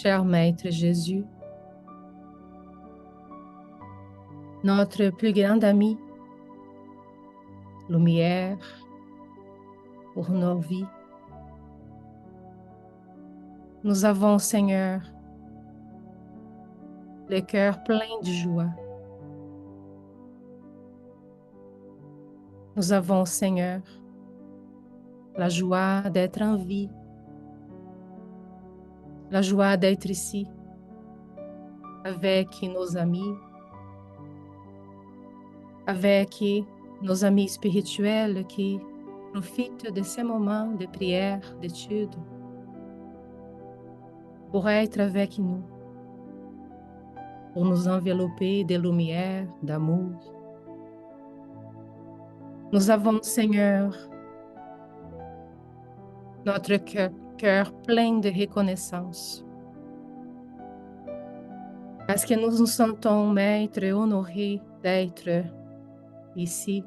cher Maître Jésus, notre plus grand ami, lumière pour nos vies. Nous avons, Seigneur, le cœur plein de joie. Nous avons, Seigneur, la joie d'être en vie, la joie d'être ici avec nos amis, avec nos amis spirituels qui profitent de ces moments de prière, d'étude, pour être avec nous, pour nous envelopper de lumière, d'amour. Nous avons, Seigneur, notre cœur plein de reconnaissance, parce que nous nous sentons, Maître, honorés d'être ici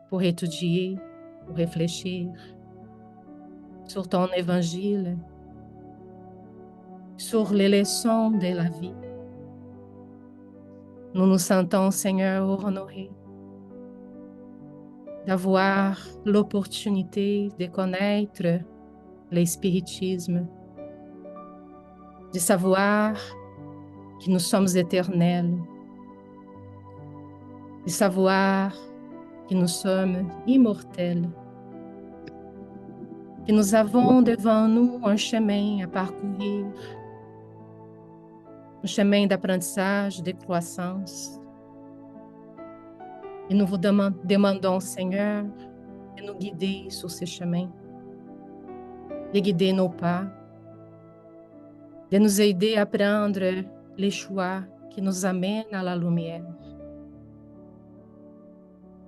pour étudier, pour réfléchir sur ton évangile, sur les leçons de la vie. Nous nous sentons, Seigneur, honorés d'avoir l'opportunité de connaître l'espiritisme, de savoir que nous sommes éternels, de savoir que nous sommes immortels, que nous avons devant nous un chemin à parcourir, un chemin d'apprentissage, de croissance. Et nous vous demandons, Seigneur, de nous guider sur ce chemin, de guider nos pas, de nous aider à prendre les choix qui nous amènent à la lumière.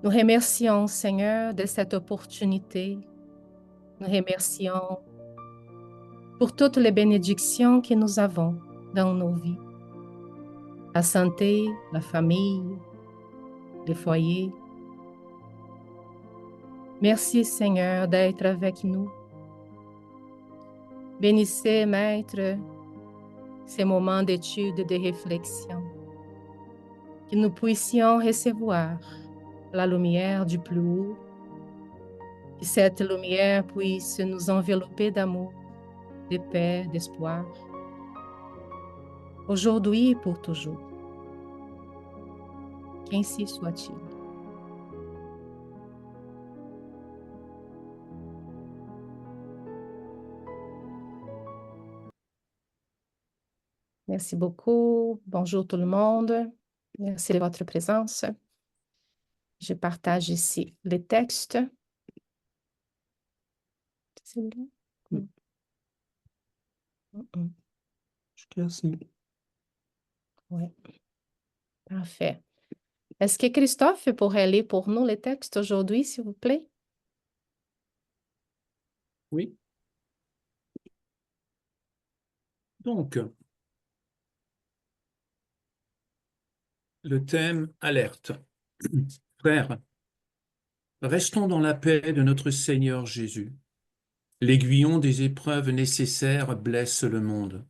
Nous remercions, Seigneur, de cette opportunité. Nous remercions pour toutes les bénédictions que nous avons dans nos vies. La santé, la famille, le foyer. Merci, Seigneur, d'être avec nous. Bénissez, Maître, ces moments d'étude et de réflexion, que nous puissions recevoir la lumière du plus haut, que cette lumière puisse nous envelopper d'amour, de paix, d'espoir, aujourd'hui et pour toujours. Qu'ainsi soit-il. Merci beaucoup. Bonjour tout le monde. Merci de votre présence. Je partage ici les textes. C'est bon? Oui. Jusqu'à ici. Oui. Parfait. Est-ce que Christophe pourrait lire pour nous les textes aujourd'hui, s'il vous plaît? Oui. Donc, le thème alerte. Frères, restons dans la paix de notre Seigneur Jésus. L'aiguillon des épreuves nécessaires blesse le monde.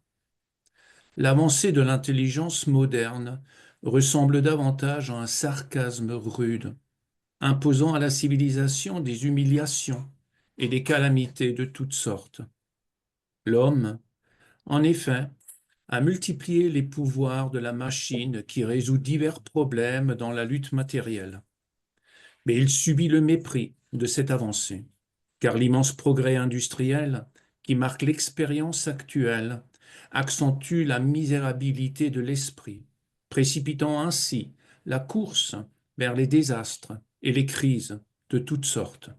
L'avancée de l'intelligence moderne ressemble davantage à un sarcasme rude, imposant à la civilisation des humiliations et des calamités de toutes sortes. L'homme, en effet, a multiplié les pouvoirs de la machine qui résout divers problèmes dans la lutte matérielle. Mais il subit le mépris de cette avancée, car l'immense progrès industriel qui marque l'expérience actuelle accentue la misérabilité de l'esprit, précipitant ainsi la course vers les désastres et les crises de toutes sortes.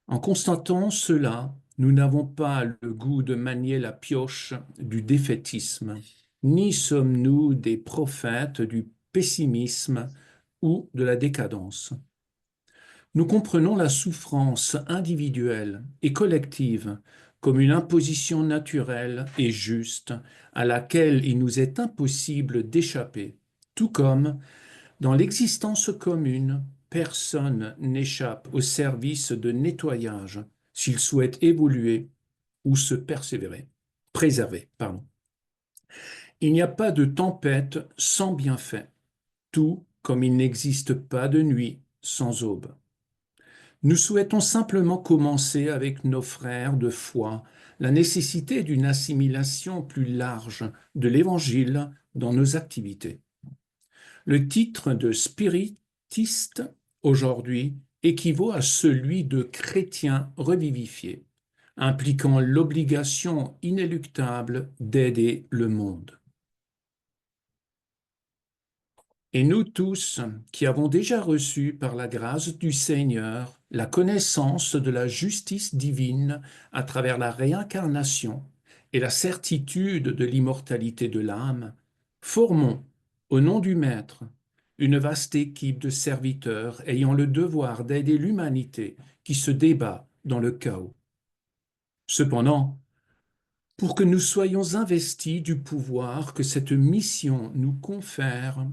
En constatant cela, nous n'avons pas le goût de manier la pioche du défaitisme, ni sommes-nous des prophètes du pessimisme ou de la décadence. Nous comprenons la souffrance individuelle et collective comme une imposition naturelle et juste à laquelle il nous est impossible d'échapper, tout comme, dans l'existence commune, personne n'échappe au service de nettoyage s'il souhaite évoluer ou se persévérer. préserver, pardon. Il n'y a pas de tempête sans bienfait, tout comme il n'existe pas de nuit sans aube. Nous souhaitons simplement commencer avec nos frères de foi la nécessité d'une assimilation plus large de l'Évangile dans nos activités. Le titre de spiritiste aujourd'hui équivaut à celui de chrétien revivifié, impliquant l'obligation inéluctable d'aider le monde. Et nous tous, qui avons déjà reçu par la grâce du Seigneur la connaissance de la justice divine à travers la réincarnation et la certitude de l'immortalité de l'âme, formons, au nom du Maître, une vaste équipe de serviteurs ayant le devoir d'aider l'humanité qui se débat dans le chaos. Cependant, pour que nous soyons investis du pouvoir que cette mission nous confère,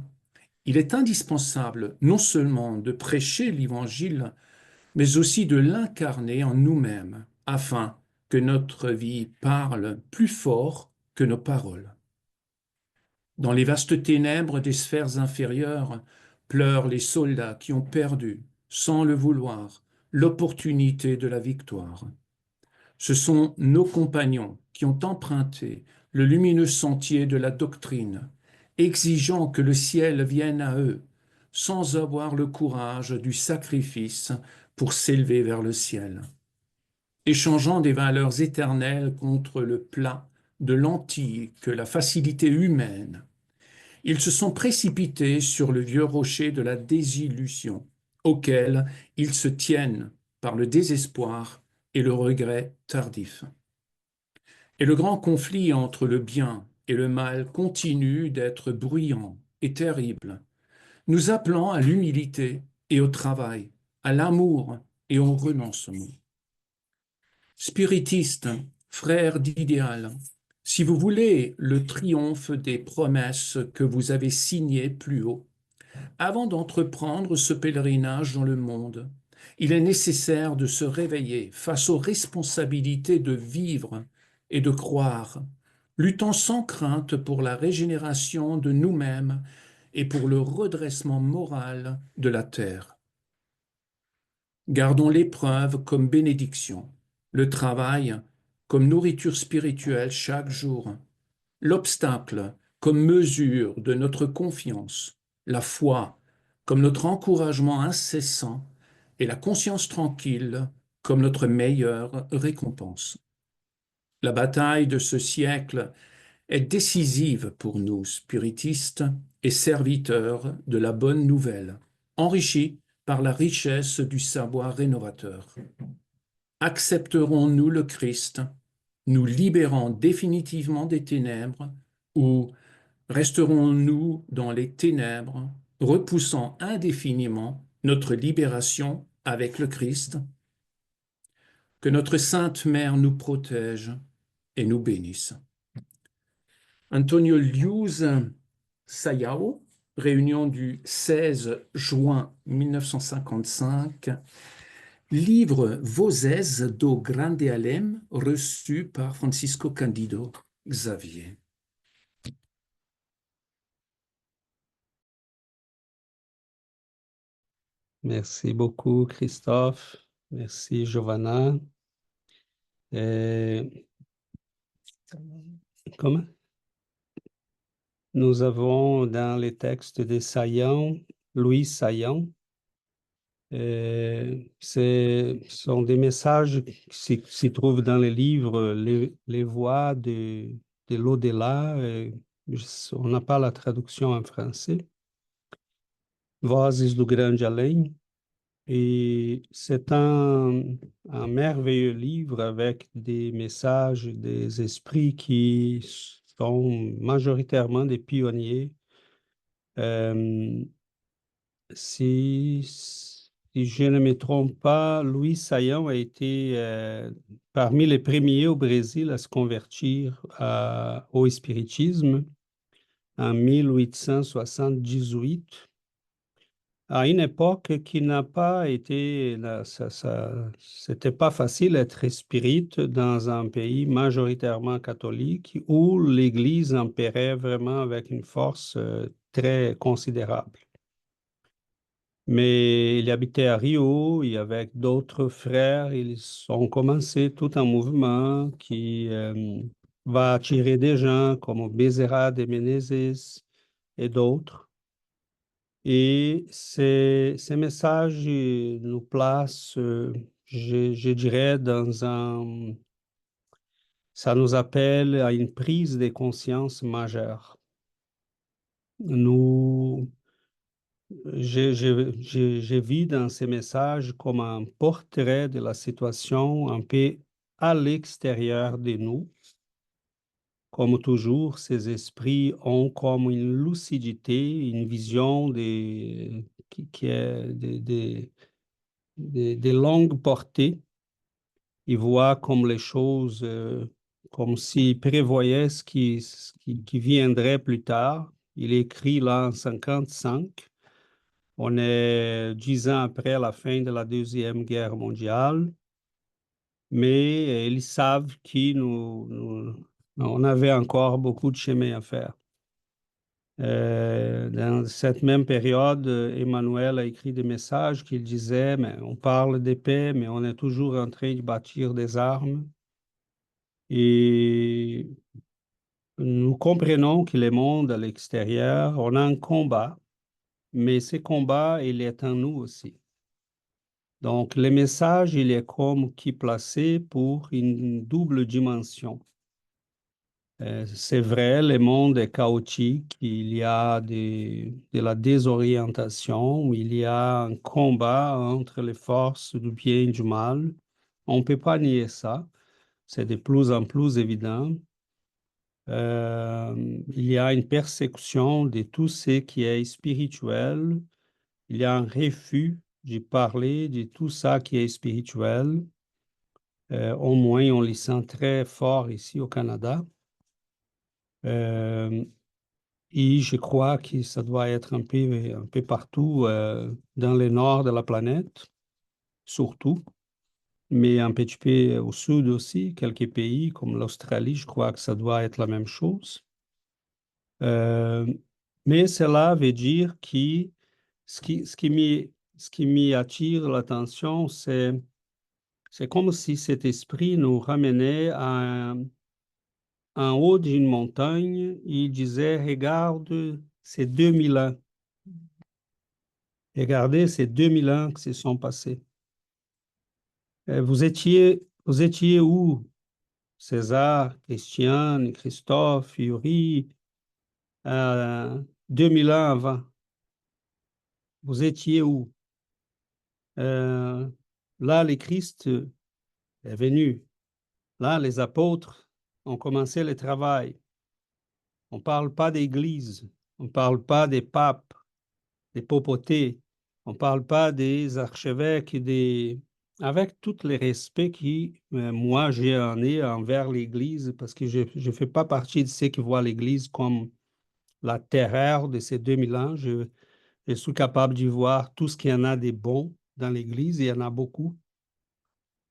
il est indispensable non seulement de prêcher l'Évangile, mais aussi de l'incarner en nous-mêmes, afin que notre vie parle plus fort que nos paroles. Dans les vastes ténèbres des sphères inférieures, pleurent les soldats qui ont perdu, sans le vouloir, l'opportunité de la victoire. Ce sont nos compagnons qui ont emprunté le lumineux sentier de la doctrine, exigeant que le ciel vienne à eux, sans avoir le courage du sacrifice pour s'élever vers le ciel. Échangeant des valeurs éternelles contre le plat de lentilles que la facilité humaine, ils se sont précipités sur le vieux rocher de la désillusion, auquel ils se tiennent par le désespoir et le regret tardif. Et le grand conflit entre le bien et le mal continue d'être bruyant et terrible, nous appelant à l'humilité et au travail, à l'amour et au renoncement. Spiritistes, frères d'idéal, si vous voulez le triomphe des promesses que vous avez signées plus haut, avant d'entreprendre ce pèlerinage dans le monde, il est nécessaire de se réveiller face aux responsabilités de vivre et de croire, luttant sans crainte pour la régénération de nous-mêmes et pour le redressement moral de la terre. Gardons l'épreuve comme bénédiction, le travail comme nourriture spirituelle chaque jour, l'obstacle comme mesure de notre confiance, la foi comme notre encouragement incessant et la conscience tranquille comme notre meilleure récompense. La bataille de ce siècle est décisive pour nous, spiritistes et serviteurs de la bonne nouvelle, enrichis par la richesse du savoir rénovateur. Accepterons-nous le Christ, nous libérant définitivement des ténèbres, ou resterons-nous dans les ténèbres, repoussant indéfiniment notre libération avec le Christ? Que notre Sainte Mère nous protège et nous bénisse. Antonio Liuz Sayao, réunion du 16 juin 1955, livre Vozes do Grande Alem, reçu par Francisco Cândido Xavier. Merci beaucoup, Christophe. Merci, Giovanna. Comment? Nous avons dans les textes de Saillant, Louis Saillant, ce sont des messages qui s'y trouvent dans les livres Les voix de l'au-delà. On n'a pas la traduction en français. Vozes do Grande Além. Et c'est un merveilleux livre avec des messages des esprits qui sont majoritairement des pionniers. Si je ne me trompe pas, Louis Saillant a été parmi les premiers au Brésil à se convertir au spiritisme en 1878. à une époque qui n'a pas été, c'était pas facile d'être spirit dans un pays majoritairement catholique où l'Église impérait vraiment avec une force très considérable. Mais il habitait à Rio et avec d'autres frères, ils ont commencé tout un mouvement qui va attirer des gens comme Bezerra de Menezes et d'autres. Et ces messages nous placent, je dirais, ça nous appelle à une prise de conscience majeure. Nous, j'ai vu dans ces messages comme un portrait de la situation un peu à l'extérieur de nous. Comme toujours, ces esprits ont comme une lucidité, une vision qui est de longue portée. Ils voient comme les choses, comme s'ils prévoyaient ce qui viendrait plus tard. Il est écrit là en 55. On est 10 ans après la fin de la Deuxième Guerre mondiale, mais ils savent on avait encore beaucoup de chemin à faire. Dans cette même période, Emmanuel a écrit des messages qu'il disait, mais on parle de paix, mais on est toujours en train de bâtir des armes. Et nous comprenons que le monde à l'extérieur, on a un combat, mais ce combat, il est en nous aussi. Donc, le message, il est comme qui placé pour une double dimension. C'est vrai, le monde est chaotique, il y a de la désorientation, il y a un combat entre les forces du bien et du mal. On ne peut pas nier ça, c'est de plus en plus évident. Il y a une persécution de tout ce qui est spirituel, il y a un refus de parler de tout ça qui est spirituel. Au moins, on le sent très fort ici au Canada. Euh, Et je crois que ça doit être un peu partout dans le nord de la planète, surtout, mais un petit peu au sud aussi, quelques pays comme l'Australie, je crois que ça doit être la même chose. Euh, mais cela veut dire que ce qui m'y attire l'attention, c'est comme si cet esprit nous ramenait en haut d'une montagne. Il disait, regarde, c'est 2000 ans. Regardez ces 2000 ans qui se sont passés. Vous étiez où, César, Christiane, Christophe, Yuri, 2000 ans avant? Vous étiez où? Euh, Là, le Christ est venu. Là, les apôtres ont commencé le travail. On ne parle pas d'église, on ne parle pas des papes, des papautés, on ne parle pas des archevêques, avec tout le respect que moi j'en ai envers l'Église, parce que je ne fais pas partie de ceux qui voient l'Église comme la terreur de ces 2000 ans. Je suis capable de voir tout ce qu'il y en a de bon dans l'Église, il y en a beaucoup.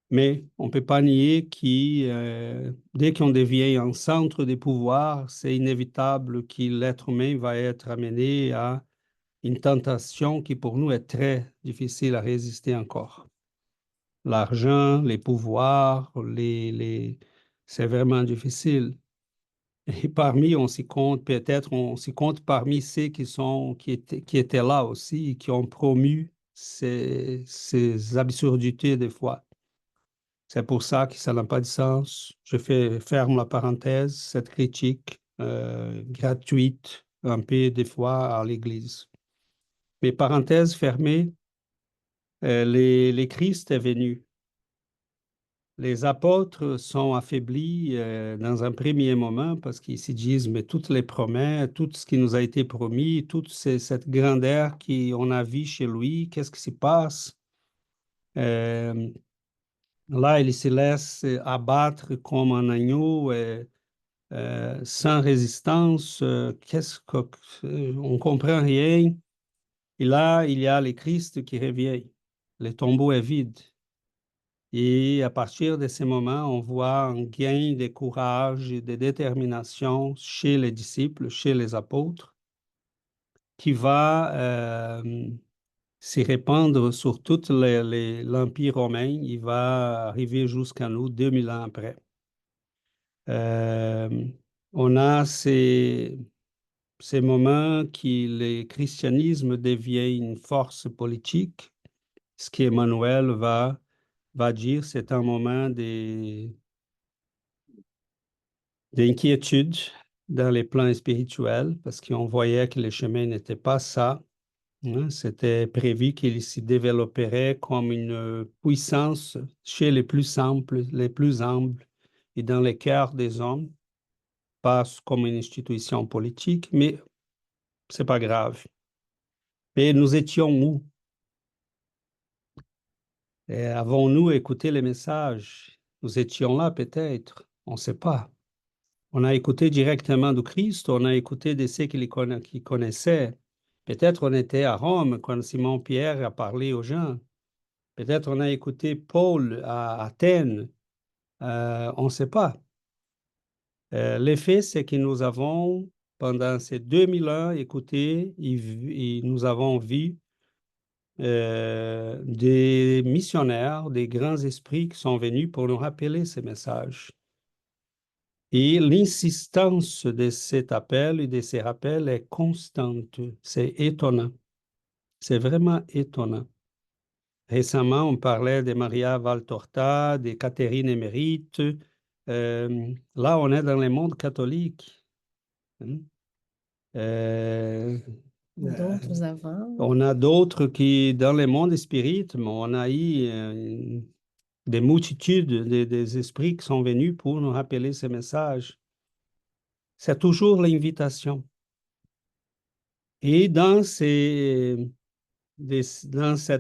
Mais on ne peut pas nier que dès qu'on devient un centre de pouvoir, c'est inévitable que l'être humain va être amené à une tentation qui pour nous est très difficile à résister encore. L'argent, les pouvoirs, c'est vraiment difficile. Et parmi, on s'y compte, peut-être, on s'y compte parmi ceux qui étaient là aussi, qui ont promu ces absurdités des fois. C'est pour ça que ça n'a pas de sens. Ferme la parenthèse, cette critique gratuite, un peu des fois à l'Église. Mais parenthèse fermée, les Christ est venu. Les apôtres sont affaiblis dans un premier moment parce qu'ils se disent, mais toutes les promesses, tout ce qui nous a été promis, toute cette grandeur qu'on a vue chez lui, qu'est-ce qui se passe? Euh, Là, il se laisse abattre comme un agneau sans résistance. On ne comprend rien. Et là, il y a le Christ qui revient. Le tombeau est vide. Et à partir de ce moment, on voit un gain de courage et de détermination chez les disciples, chez les apôtres, qui va se répandre sur tout l'Empire romain. Il va arriver jusqu'à nous 2000 ans après. Euh, on a ces moments qui le christianisme devient une force politique, ce qu'Emmanuel va dire, c'est un moment d'inquiétude dans les plans spirituels, parce qu'on voyait que le chemin n'était pas ça. Hein. C'était prévu qu'il s'y développerait comme une puissance chez les plus simples, les plus humbles et dans les cœurs des hommes, pas comme une institution politique, mais c'est pas grave. Mais nous étions où? Et avons-nous écouté les messages? Nous étions là peut-être, on ne sait pas. On a écouté directement du Christ, on a écouté de ceux qui connaissaient. Peut-être on était à Rome quand Simon-Pierre a parlé aux gens. Peut-être on a écouté Paul à Athènes. On ne sait pas. L'effet, c'est que nous avons, pendant ces 2000 ans, écouté et nous avons vu des missionnaires, des grands esprits qui sont venus pour nous rappeler ces messages. Et l'insistance de cet appel et de ces rappels est constante. C'est étonnant. C'est vraiment étonnant. Récemment, on parlait de Maria Valtorta, de Catherine Émérite. Là, on est dans le monde catholique. Hein. Euh, D'autres avant. on a d'autres qui, dans le monde spirit, on a eu des multitudes des esprits qui sont venus pour nous rappeler ces messages. C'est toujours l'invitation. Et dans cette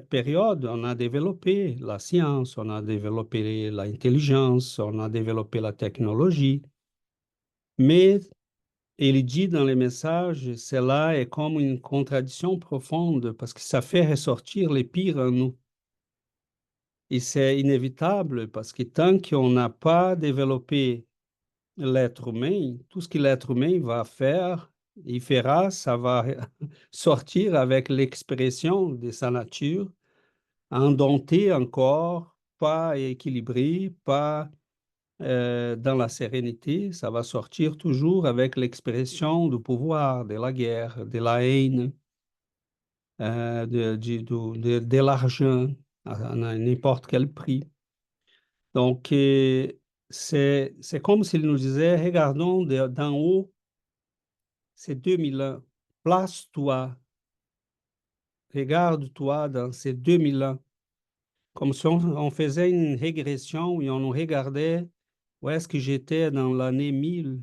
période, on a développé la science, on a développé l'intelligence, on a développé la technologie. Mais il dit dans les messages, cela est comme une contradiction profonde parce que ça fait ressortir les pires en nous. Et c'est inévitable parce que tant qu'on n'a pas développé l'être humain, tout ce que l'être humain va faire, il fera, ça va sortir avec l'expression de sa nature, indompté encore, pas équilibré, pas dans la sérénité, ça va sortir toujours avec l'expression du pouvoir, de la guerre, de la haine, de l'argent à n'importe quel prix. Donc, c'est comme s'il nous disait, regardons d'en haut ces 2000 ans, place-toi, regarde-toi dans ces 2000 ans, comme si on faisait une régression et on nous regardait où est-ce que j'étais dans l'année 1000,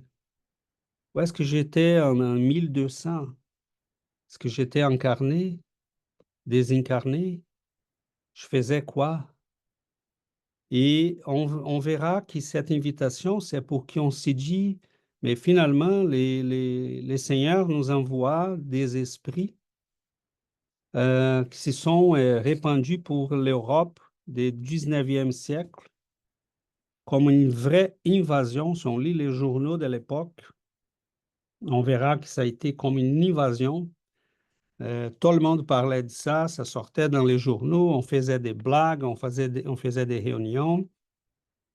où est-ce que j'étais en 1200, est-ce que j'étais incarné, désincarné, je faisais quoi? Et on verra que cette invitation, c'est pour qu'on se dise, mais finalement, les seigneurs nous envoient des esprits qui se sont répandus pour l'Europe du 19e siècle comme une vraie invasion. Si on lit les journaux de l'époque, on verra que ça a été comme une invasion. Tout le monde parlait de ça, ça sortait dans les journaux, on faisait des blagues, on faisait des réunions.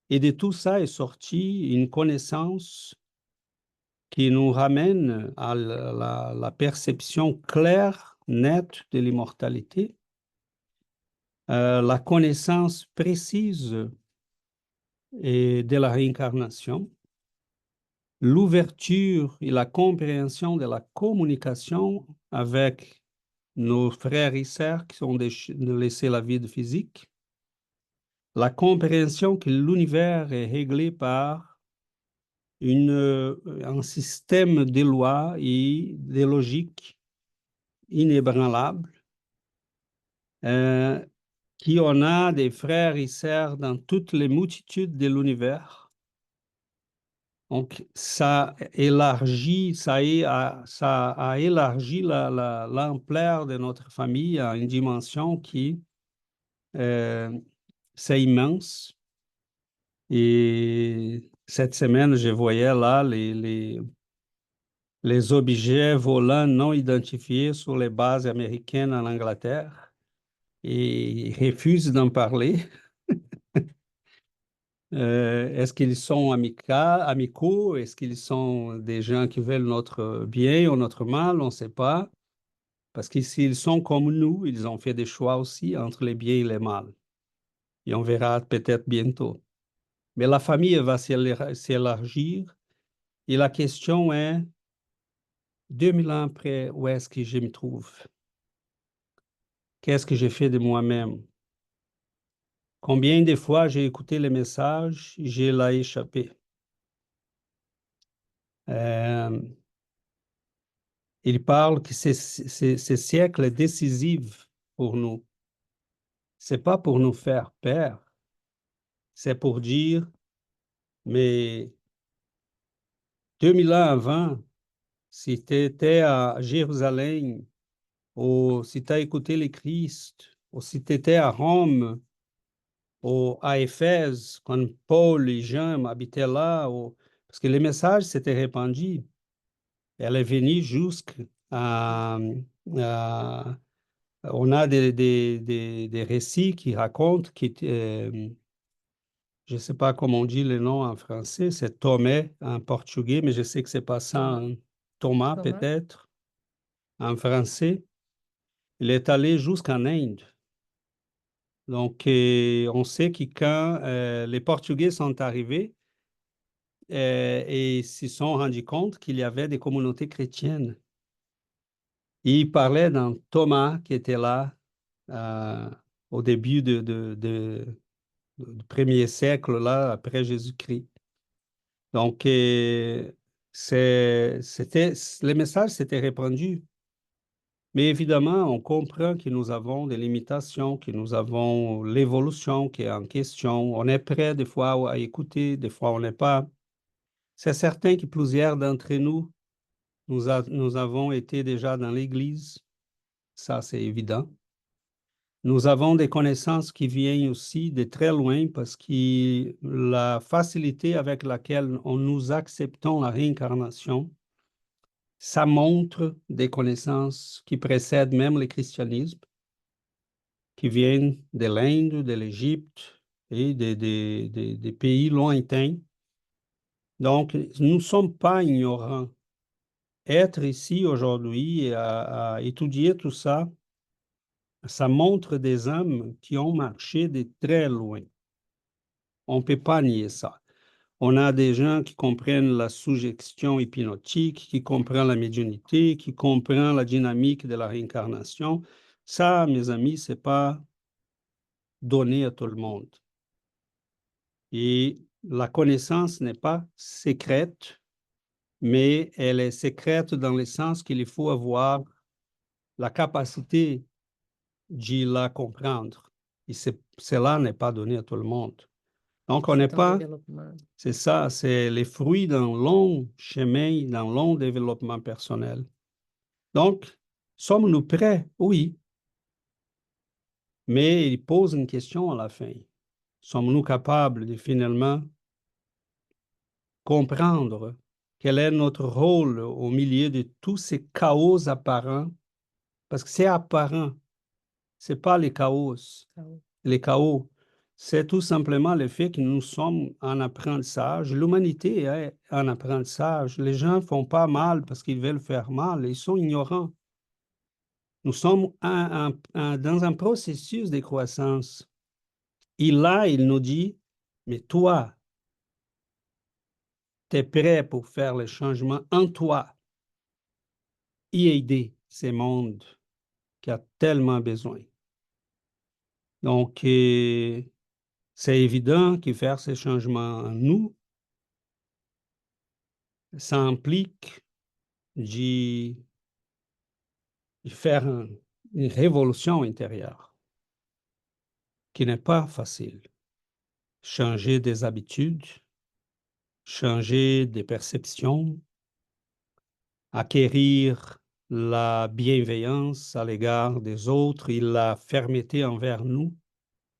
Et de tout ça est sorti une connaissance qui nous ramène à la perception claire, nette de l'immortalité, la connaissance précise et de la réincarnation, l'ouverture et la compréhension de la communication avec nos frères et sœurs qui ont laissé la vie physique, la compréhension que l'univers est réglé par un système de lois et de logiques inébranlables, qui on a des frères et sœurs dans toutes les multitudes de l'univers, Donc, ça ça a élargi l'ampleur de notre famille à une dimension qui, euh, c'est immense. Et cette semaine, je voyais là les objets volants non identifiés sur les bases américaines en Angleterre et ils refusent d'en parler. Est-ce qu'ils sont amicaux? Est-ce qu'ils sont des gens qui veulent notre bien ou notre mal? On ne sait pas. Parce que s'ils sont comme nous, ils ont fait des choix aussi entre les biens et les mal. Et on verra peut-être bientôt. Mais la famille va s'élargir. Et la question est, 2000 ans après, où est-ce que je me trouve? Qu'est-ce que j'ai fait de moi-même? Combien de fois j'ai écouté les messages, j'ai là échappé. Euh, il parle que ces siècles décisifs pour nous. C'est pas pour nous faire peur, c'est pour dire, mais 2000 ans avant, si tu étais à Jérusalem, ou si tu as écouté le Christ, ou si tu étais à Rome, ou à Éphèse, quand Paul et Jean habitaient là, parce que le message s'était répandu. Elle est venue jusqu'à... à- on a des récits qui racontent, je ne sais pas comment on dit le nom en français, c'est Tomé en portugais, mais je sais que c'est pas ça, Thomas Thomas. peut-être, en français. Il est allé jusqu'en Inde. Donc, on sait que quand les Portugais sont arrivés et s'y sont rendus compte qu'il y avait des communautés chrétiennes, ils parlaient d'un Thomas qui était là euh, au début du premier siècle, là, après Jésus-Christ. Donc, le message s'était répandu. Mais évidemment, on comprend que nous avons des limitations, que nous avons l'évolution qui est en question. On est prêt des fois à écouter, des fois on n'est pas. C'est certain que plusieurs d'entre nous, nous avons été déjà dans l'Église, ça c'est évident. Nous avons des connaissances qui viennent aussi de très loin parce que la facilité avec laquelle nous acceptons la réincarnation, ça montre des connaissances qui précèdent même le christianisme, qui viennent de l'Inde, de l'Égypte et des pays lointains. Donc, nous ne sommes pas ignorants. Être ici aujourd'hui à étudier tout ça, ça montre des âmes qui ont marché de très loin. On ne peut pas nier ça. On a des gens qui comprennent la suggestion hypnotique, qui comprennent la médiumnité, qui comprennent la dynamique de la réincarnation. Ça, mes amis, ce n'est pas donné à tout le monde. Et la connaissance n'est pas secrète, mais elle est secrète dans le sens qu'il faut avoir la capacité d'y la comprendre. Et cela n'est pas donné à tout le monde. Donc, on n'est pas, c'est ça, c'est les fruits d'un long chemin, d'un long développement personnel. Donc, sommes-nous prêts? Oui. Mais il pose une question à la fin. Sommes-nous capables de finalement comprendre quel est notre rôle au milieu de tous ces chaos apparents? Parce que c'est apparent, c'est pas les chaos. Les chaos, c'est tout simplement le fait que nous sommes en apprentissage. L'humanité est en apprentissage. Les gens font pas mal parce qu'ils veulent faire mal. Ils sont ignorants. Nous sommes dans un processus de croissance. Et là, il nous dit, mais toi, tu es prêt pour faire le changement en toi et aider ce monde qui a tellement besoin. Donc, c'est évident que faire ces changements en nous, ça implique de faire une révolution intérieure qui n'est pas facile. Changer des habitudes, changer des perceptions, acquérir la bienveillance à l'égard des autres et la fermeté envers nous.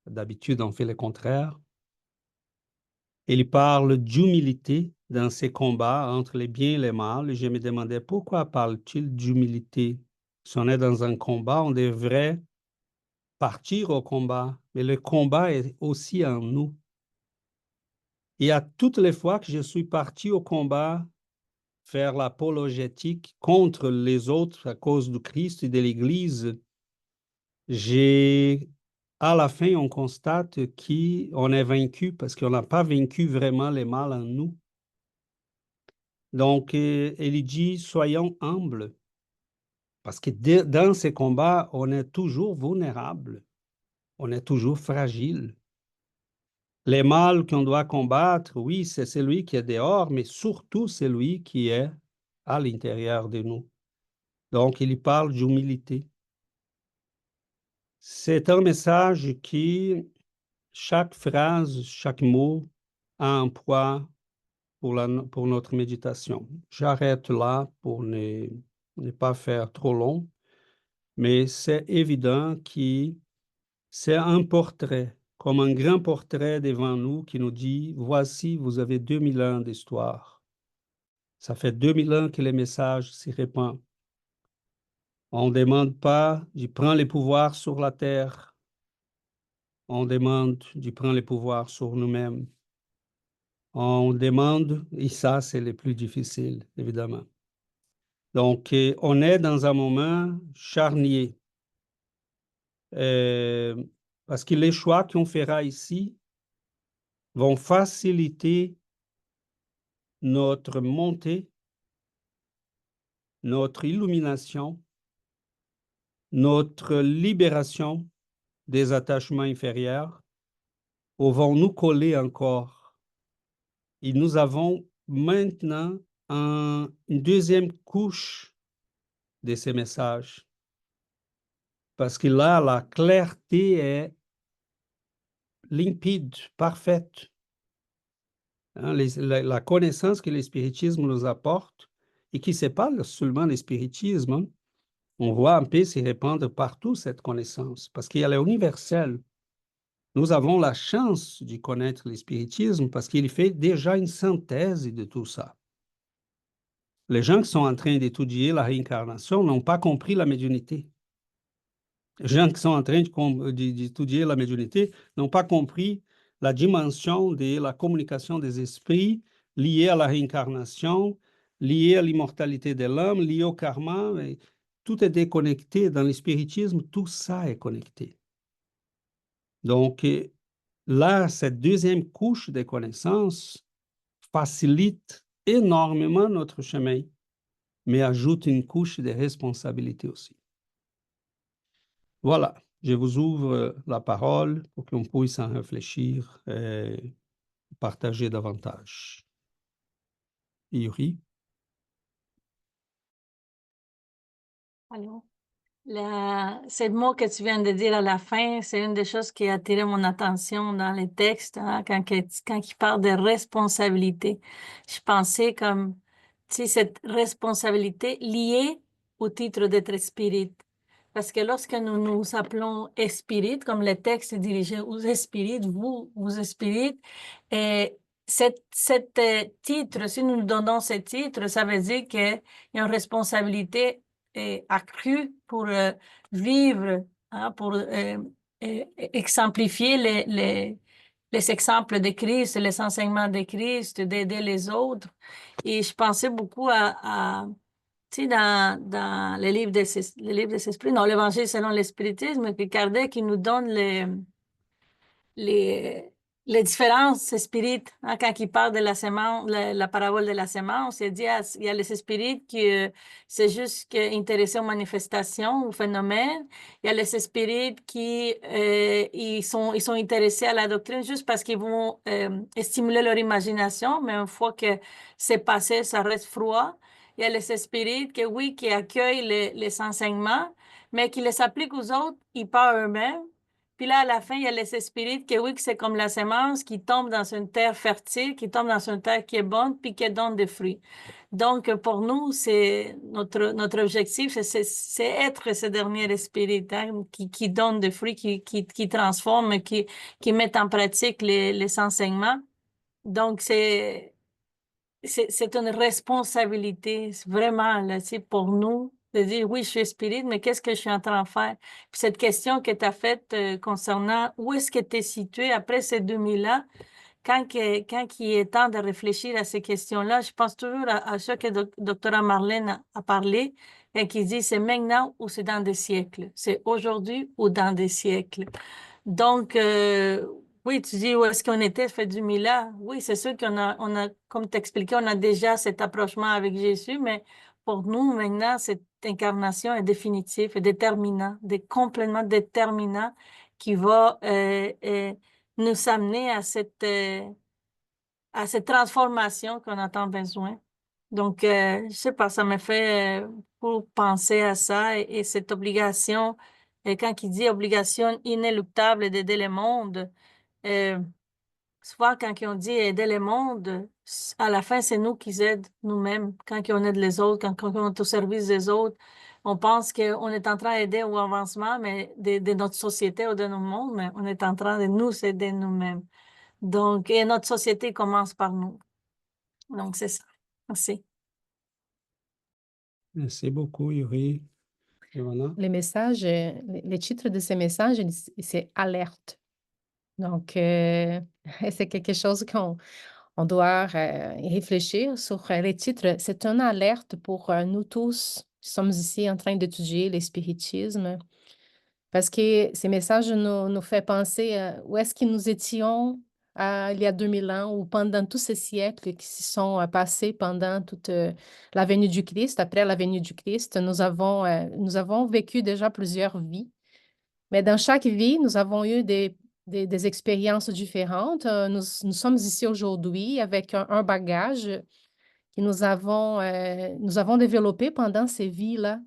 D'habitude, on fait le contraire. Il parle d'humilité dans ses combats entre les biens et les mal. Et je me demandais pourquoi parle-t-il d'humilité? Si on est dans un combat, on devrait partir au combat, mais le combat est aussi en nous. Et à toutes les fois que je suis parti au combat, faire l'apologétique contre les autres à cause du Christ et de l'Église, à la fin, on constate qu'on est vaincu parce qu'on n'a pas vaincu vraiment les mal en nous. Donc, il dit, soyons humbles, parce que dans ces combats, on est toujours vulnérable, on est toujours fragile. Les mâles qu'on doit combattre, oui, c'est celui qui est dehors, mais surtout celui qui est à l'intérieur de nous. Donc, il parle d'humilité. C'est un message qui, chaque phrase, chaque mot a un poids pour notre méditation. J'arrête là pour ne pas faire trop long, mais c'est évident que c'est un portrait, comme un grand portrait devant nous qui nous dit, voici, vous avez 2000 ans d'histoire. Ça fait 2000 ans que les messages s'y répandent. On ne demande pas de prendre les pouvoirs sur la terre. On demande de prendre les pouvoirs sur nous-mêmes. On demande, et ça, c'est le plus difficile, évidemment. Donc, on est dans un moment charnier. Parce que les choix qu'on fera ici vont faciliter notre montée, notre illumination, notre libération des attachements inférieurs, ou vont nous coller encore. Et nous avons maintenant une deuxième couche de ces messages. Parce que là, la clarté est limpide, parfaite. Hein, la connaissance que le spiritisme nous apporte, et qui n'est pas seulement le spiritisme, hein, on voit un peu se répandre partout cette connaissance, parce qu'il y a l'universel. Nous avons la chance de connaître le spiritisme parce qu'il fait déjà une synthèse de tout ça. Les gens qui sont en train d'étudier la réincarnation n'ont pas compris la médiumnité. Les gens qui sont en train d'étudier la médiumnité n'ont pas compris la dimension de la communication des esprits liée à la réincarnation, liée à l'immortalité de l'homme, liée au karma. Tout est déconnecté. Dans le spiritisme, tout ça est connecté. Donc, là, cette deuxième couche de connaissances facilite énormément notre chemin, mais ajoute une couche de responsabilité aussi. Voilà, je vous ouvre la parole pour qu'on puisse en réfléchir et partager davantage. Yuri? Alors, ce mot que tu viens de dire à la fin, c'est une des choses qui a attiré mon attention dans les textes, hein, quand il parle de responsabilité. Je pensais comme, tu sais, cette responsabilité liée au titre d'être spirit. Parce que lorsque nous nous appelons spirit, comme le texte est dirigé aux spirites, vous spirit, et cette titre, si nous nous donnons ce titre, ça veut dire qu'il y a une responsabilité accrue pour vivre, hein, pour exemplifier les exemples de Christ, les enseignements de Christ, d'aider les autres. Et je pensais beaucoup tu sais, dans les livres des esprits, non, l'Évangile selon l'espiritisme, que Kardec qui nous donne les, les différences spirites, hein, quand il parle de la semence, la parabole de la semence, il dit il y a les spirites qui c'est juste intéressés aux manifestations, aux phénomènes. Il y a les spirites qui ils sont intéressés à la doctrine juste parce qu'ils vont stimuler leur imagination, mais une fois que c'est passé, ça reste froid. Il y a les spirites que, oui, qui accueillent les enseignements, mais qui les appliquent aux autres, ils pas eux-mêmes. Puis là, à la fin, il y a les esprits que oui, que c'est comme la semence qui tombe dans une terre fertile, qui tombe dans une terre qui est bonne, puis qui donne des fruits. Donc, pour nous, c'est notre objectif, c'est être ce dernier esprit hein, qui donne des fruits, qui transforme, qui met en pratique les enseignements. Donc, c'est une responsabilité vraiment là, pour nous de dire oui, je suis spirit, mais qu'est-ce que je suis en train de faire? Puis cette question que tu as faite concernant où est-ce que tu es situé après ces 2000 ans, quand il est temps de réfléchir à ces questions-là, je pense toujours à ce que Dr. Marlène a parlé, quand il dit c'est maintenant ou c'est dans des siècles, c'est aujourd'hui ou dans des siècles. Donc, oui, tu dis où est-ce qu'on était, ça fait 2000 ans. Oui, c'est sûr comme tu expliqué, on a déjà cet approchement avec Jésus, mais pour nous, maintenant, cette incarnation est définitive, est déterminant, complètement déterminant, qui va nous amener à cette transformation qu'on a tant besoin. Donc, je sais pas, ça me fait pour penser à ça et cette obligation, et quand il dit obligation inéluctable d'aider le monde, euh, souvent quand on dit aider le monde, à la fin, c'est nous qui aidons nous-mêmes. Quand on aide les autres, quand on est au service des autres, on pense qu'on est en train d'aider au avancement mais de notre société ou de notre monde, mais on est en train de nous aider nous-mêmes. Donc, et notre société commence par nous. Donc, c'est ça. Merci. Merci beaucoup, Yuri. Giovanna? Les messages, les titres de ces messages, c'est alerte. Donc, c'est quelque chose qu'on doit y réfléchir sur les titres. C'est une alerte pour nous tous qui sommes ici en train d'étudier le spiritisme, parce que ces messages nous font penser où est-ce que nous étions il y a 2000 ans ou pendant tous ces siècles qui se sont passés pendant toute la venue du Christ. Après la venue du Christ, nous avons vécu déjà plusieurs vies. Mais dans chaque vie, nous avons eu des expériences différentes. Nous sommes ici aujourd'hui avec un bagage que nous avons développé pendant ces vies-là.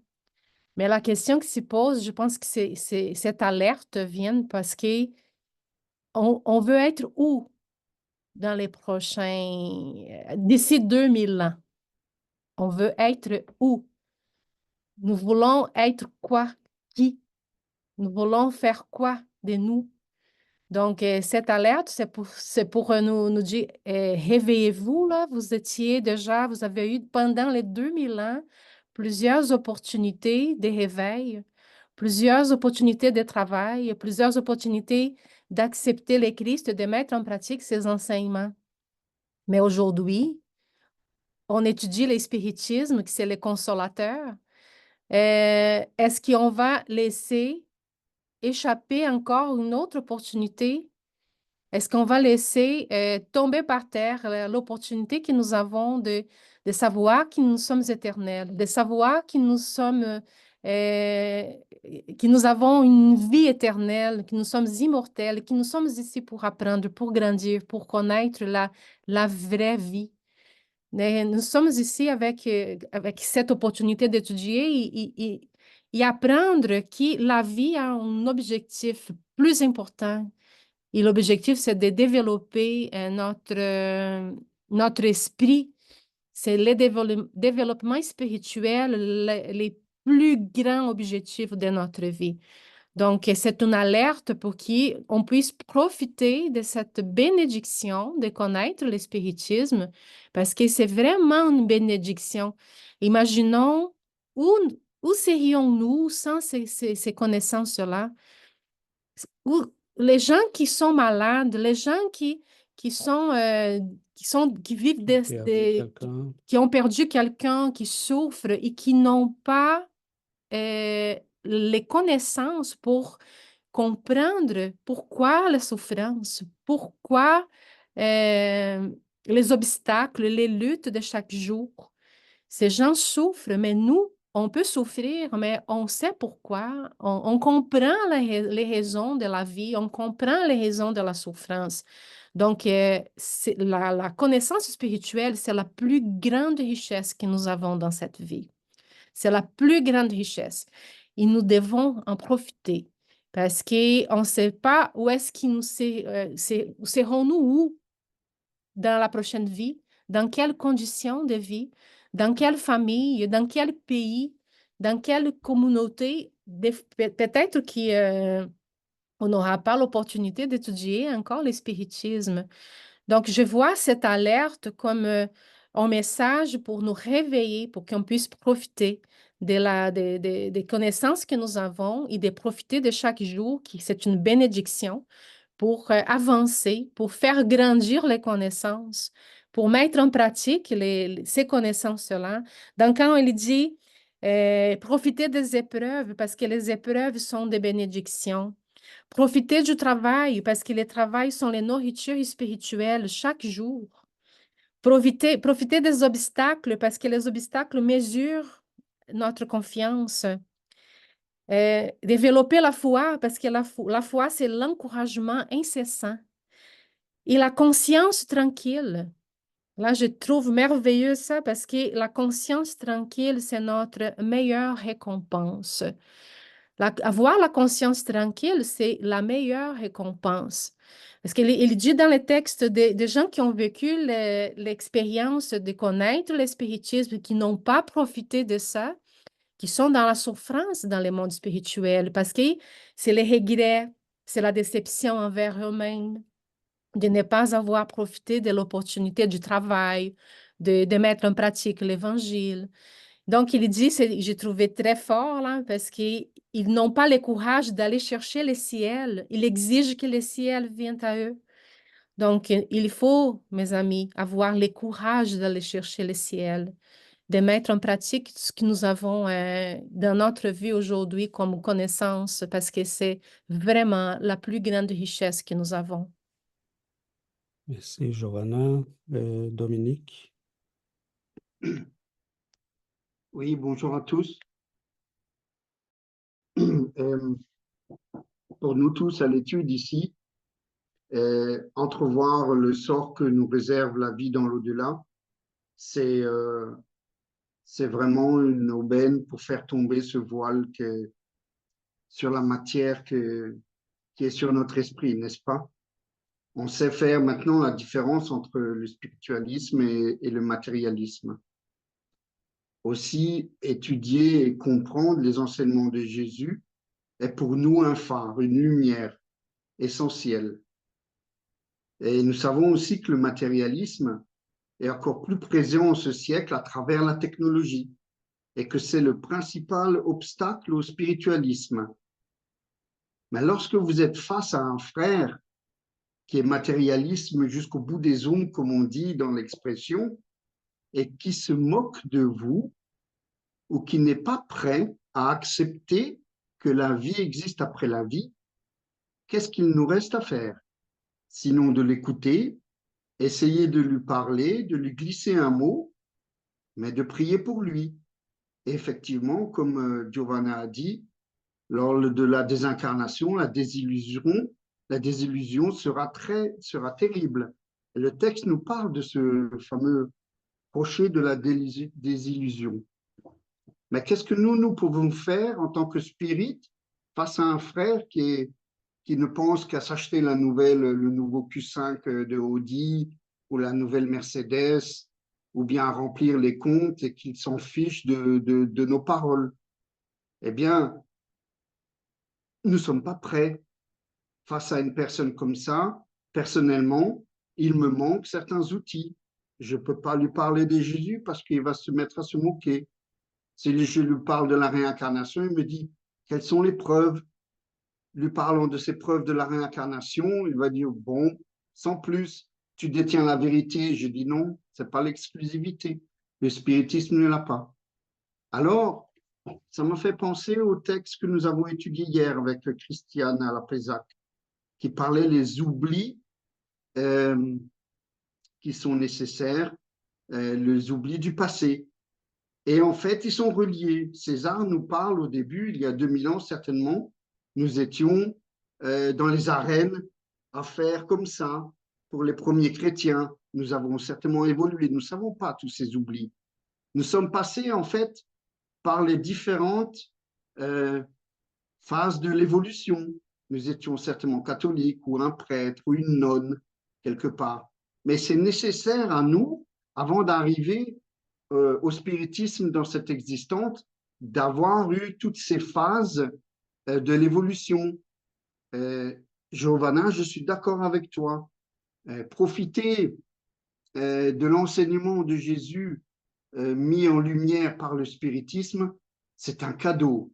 Mais la question qui se pose, je pense que cette alerte vient parce que on veut être où dans les d'ici 2000 ans? On veut être où? Nous voulons être quoi? Qui? Nous voulons faire quoi de nous? Donc, cette alerte, c'est pour nous dire, réveillez-vous, là, vous avez eu pendant les 2000 ans plusieurs opportunités de réveil, plusieurs opportunités de travail, plusieurs opportunités d'accepter le Christ, de mettre en pratique ses enseignements. Mais aujourd'hui, on étudie le spiritisme, qui c'est le consolateur. Est-ce qu'on va laisser échapper encore une autre opportunité? Est-ce qu'on va laisser tomber par terre l'opportunité que nous avons de savoir que nous sommes éternels, de savoir que que nous avons une vie éternelle, que nous sommes immortels, que nous sommes ici pour apprendre, pour grandir, pour connaître la vraie vie. Mais nous sommes ici avec cette opportunité d'étudier et apprendre que la vie a un objectif plus important. Et l'objectif, c'est de développer notre esprit. C'est le développement spirituel, les plus grands objectifs de notre vie. Donc, c'est une alerte pour qu'on puisse profiter de cette bénédiction de connaître le spiritisme, parce que c'est vraiment une bénédiction. Imaginons où serions-nous sans ces connaissances-là? Où les gens qui sont malades, les gens qui vivent qui ont perdu quelqu'un, qui souffrent et qui n'ont pas les connaissances pour comprendre pourquoi la souffrance, pourquoi les obstacles, les luttes de chaque jour. Ces gens souffrent, mais nous, on peut souffrir, mais on sait pourquoi. On comprend les raisons de la vie, on comprend les raisons de la souffrance. Donc, la connaissance spirituelle, c'est la plus grande richesse que nous avons dans cette vie. C'est la plus grande richesse. Et nous devons en profiter. Parce qu'on ne sait pas où est-ce qu'ils nous serons-nous où dans la prochaine vie, dans quelles conditions de vie, dans quelle famille, dans quel pays, dans quelle communauté. Peut-être qu'on n'aura pas l'opportunité d'étudier encore le spiritisme. Donc, je vois cette alerte comme un message pour nous réveiller, pour qu'on puisse profiter des connaissances que nous avons et de profiter de chaque jour, qui c'est une bénédiction, pour avancer, pour faire grandir les connaissances, pour mettre en pratique ces connaissances-là. Donc, quand il dit profiter des épreuves, parce que les épreuves sont des bénédictions. Profiter du travail, parce que les travails sont les nourritures spirituelles chaque jour. Profiter des obstacles, parce que les obstacles mesurent notre confiance. Développer la foi, parce que la foi, c'est l'encouragement incessant. Et la conscience tranquille. Là, je trouve merveilleux ça, parce que la conscience tranquille, c'est notre meilleure récompense. Avoir la conscience tranquille, c'est la meilleure récompense. Parce qu'il dit dans le texte des gens qui ont vécu l'expérience de connaître le spiritisme, qui n'ont pas profité de ça, qui sont dans la souffrance dans le monde spirituel, parce que c'est les regrets, c'est la déception envers eux-mêmes, de ne pas avoir profité de l'opportunité du travail, de mettre en pratique l'évangile. Donc, il dit, j'ai trouvé très fort là, parce qu'ils n'ont pas le courage d'aller chercher le ciel. Il exige que le ciel vienne à eux. Donc, il faut, mes amis, avoir le courage d'aller chercher le ciel, de mettre en pratique ce que nous avons dans notre vie aujourd'hui comme connaissance, parce que c'est vraiment la plus grande richesse que nous avons. Merci, Johanna. Dominique. Oui, bonjour à tous. Pour nous tous à l'étude ici, entrevoir le sort que nous réserve la vie dans l'au-delà, c'est vraiment une aubaine pour faire tomber ce voile sur la matière qui est sur notre esprit, n'est-ce pas? On sait faire maintenant la différence entre le spiritualisme et le matérialisme. Aussi, étudier et comprendre les enseignements de Jésus est pour nous un phare, une lumière essentielle. Et nous savons aussi que le matérialisme est encore plus présent en ce siècle à travers la technologie et que c'est le principal obstacle au spiritualisme. Mais lorsque vous êtes face à un frère qui est matérialisme jusqu'au bout des ongles, comme on dit dans l'expression, et qui se moque de vous ou qui n'est pas prêt à accepter que la vie existe après la vie, qu'est-ce qu'il nous reste à faire? Sinon de l'écouter, essayer de lui parler, de lui glisser un mot, mais de prier pour lui. Et effectivement, comme Giovanna a dit, lors de la désincarnation, la désillusion sera terrible. Et le texte nous parle de ce fameux rocher de la désillusion. Mais qu'est-ce que nous pouvons faire en tant que spirit face à un frère qui ne pense qu'à s'acheter le nouveau Q5 de Audi ou la nouvelle Mercedes, ou bien à remplir les comptes et qu'il s'en fiche de nos paroles? Eh bien, nous ne sommes pas prêts face à une personne comme ça. Personnellement, il me manque certains outils. Je ne peux pas lui parler de Jésus parce qu'il va se mettre à se moquer. Si je lui parle de la réincarnation, il me dit, quelles sont les preuves? Lui parlant de ces preuves de la réincarnation, il va dire, bon, sans plus, tu détiens la vérité. Je dis non, ce n'est pas l'exclusivité. Le spiritisme ne l'a pas. Alors, ça m'a fait penser au texte que nous avons étudié hier avec Christiane à la Pézac, qui parlait des oublis qui sont nécessaires, les oublis du passé. Et en fait, ils sont reliés. César nous parle au début, il y a 2000 ans certainement, nous étions dans les arènes à faire comme ça pour les premiers chrétiens. Nous avons certainement évolué. Nous ne savons pas tous ces oublis. Nous sommes passés en fait par les différentes phase de l'évolution. Nous étions certainement catholiques ou un prêtre ou une nonne quelque part. Mais c'est nécessaire à nous, avant d'arriver au spiritisme dans cette existence, d'avoir eu toutes ces phases de l'évolution. Giovanna, je suis d'accord avec toi. Profiter de l'enseignement de Jésus mis en lumière par le spiritisme, c'est un cadeau.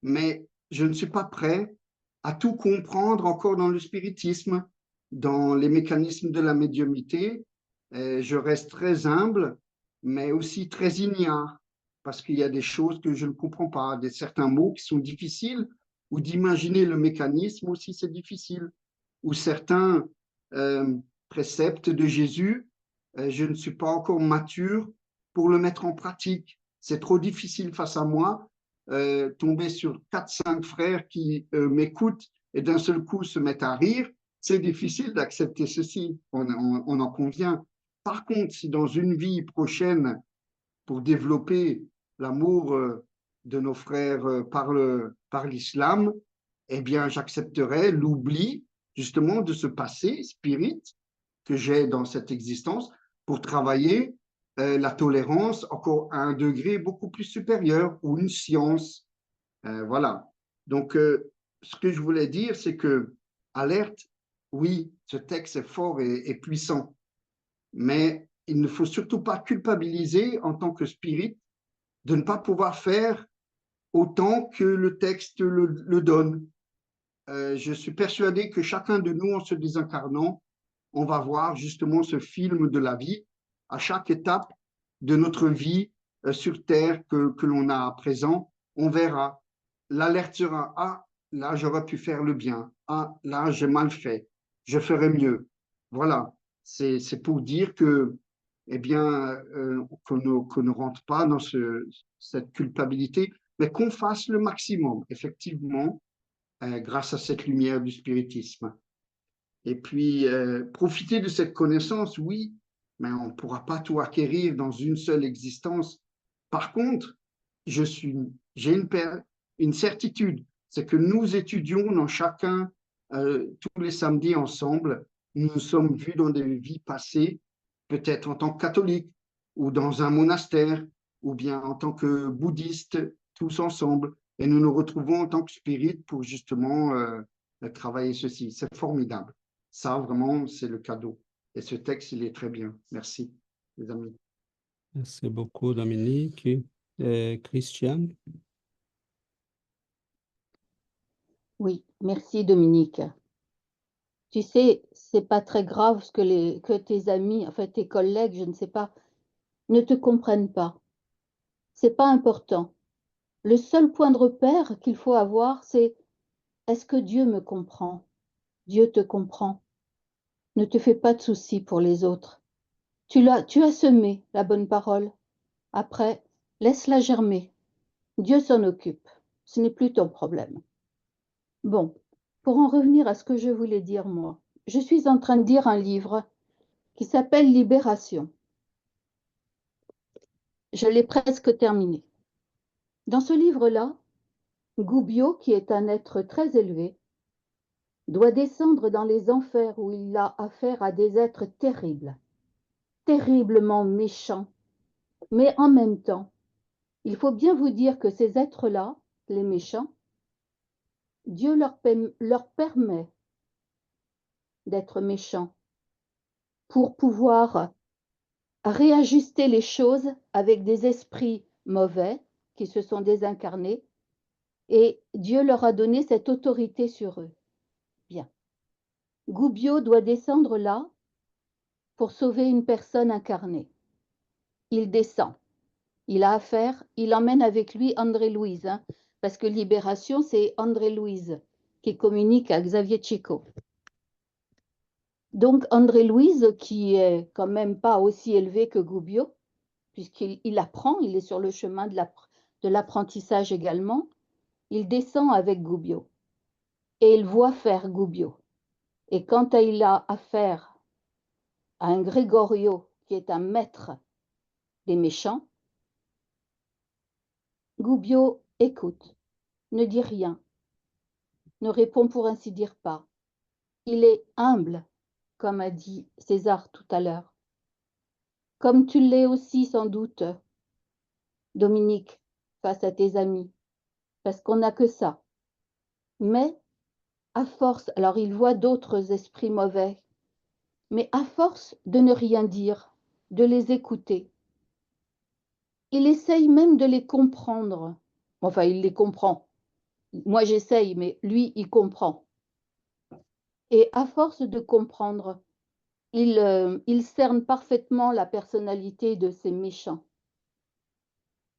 Mais je ne suis pas prêt à tout comprendre encore dans le spiritisme, dans les mécanismes de la médiumnité. Je reste très humble, mais aussi très ignare, parce qu'il y a des choses que je ne comprends pas, certains mots qui sont difficiles, ou d'imaginer le mécanisme aussi, c'est difficile, ou certains préceptes de Jésus, je ne suis pas encore mature pour le mettre en pratique. C'est trop difficile face à moi, tomber sur 4-5 frères qui m'écoutent et d'un seul coup se mettent à rire. C'est difficile d'accepter ceci, on en convient. Par contre, si dans une vie prochaine, pour développer l'amour de nos frères par l'islam, eh bien, j'accepterai l'oubli justement de ce passé spirit que j'ai dans cette existence pour travailler la tolérance encore à un degré beaucoup plus supérieur ou une science. Voilà. Donc, ce que je voulais dire, c'est que, alerte, oui, ce texte est fort et puissant, mais il ne faut surtout pas culpabiliser en tant que spirit de ne pas pouvoir faire autant que le texte le donne. Je suis persuadé que chacun de nous, en se désincarnant, on va voir justement ce film de la vie à chaque étape de notre vie sur Terre que l'on a à présent. On verra. L'alerte sera, ah, là, j'aurais pu faire le bien. Ah, là, j'ai mal fait. Je ferai mieux. Voilà. C'est pour dire que, eh bien, qu'on ne rentre pas dans cette culpabilité, mais qu'on fasse le maximum, effectivement, grâce à cette lumière du spiritisme. Et puis, profiter de cette connaissance, oui, mais on ne pourra pas tout acquérir dans une seule existence. Par contre, j'ai une certitude, c'est que nous étudions dans chacun, tous les samedis ensemble, nous nous sommes vus dans des vies passées, peut-être en tant que catholiques, ou dans un monastère, ou bien en tant que bouddhistes, tous ensemble, et nous nous retrouvons en tant que spirites pour justement travailler ceci. C'est formidable. Ça, vraiment, c'est le cadeau. Et ce texte, il est très bien. Merci, les amis. Merci beaucoup, Dominique. Christiane? Oui, merci Dominique. Tu sais, c'est pas très grave que tes amis, enfin tes collègues, je ne sais pas, ne te comprennent pas. C'est pas important. Le seul point de repère qu'il faut avoir, c'est est-ce que Dieu me comprend? Dieu te comprend. Ne te fais pas de soucis pour les autres. Tu as semé la bonne parole. Après, laisse-la germer. Dieu s'en occupe. Ce n'est plus ton problème. Bon, pour en revenir à ce que je voulais dire, moi, je suis en train de lire un livre qui s'appelle Libération. Je l'ai presque terminé. Dans ce livre-là, Gubbio, qui est un être très élevé, doit descendre dans les enfers où il a affaire à des êtres terribles, terriblement méchants. Mais en même temps, il faut bien vous dire que ces êtres-là, les méchants, Dieu leur permet d'être méchants pour pouvoir réajuster les choses avec des esprits mauvais qui se sont désincarnés, et Dieu leur a donné cette autorité sur eux. Bien. Gubbio doit descendre là pour sauver une personne incarnée. Il descend. Il a affaire, il emmène avec lui André-Louise, parce que Libération, c'est André-Louise qui communique à Xavier Chico. Donc André-Louise, qui est quand même pas aussi élevé que Gubbio, puisqu'il apprend, il est sur le chemin de l'apprentissage également, il descend avec Gubbio et il voit faire Gubbio. Et quand il a affaire à un Gregorio, qui est un maître des méchants, Gubbio écoute, ne dit rien, ne répond pour ainsi dire pas. Il est humble, comme a dit César tout à l'heure. Comme tu l'es aussi sans doute, Dominique, face à tes amis, parce qu'on n'a que ça. Mais à force, alors il voit d'autres esprits mauvais, mais à force de ne rien dire, de les écouter, il essaye même de les comprendre. Enfin, il les comprend. Moi, j'essaye, mais lui, il comprend. Et à force de comprendre, il cerne parfaitement la personnalité de ces méchants.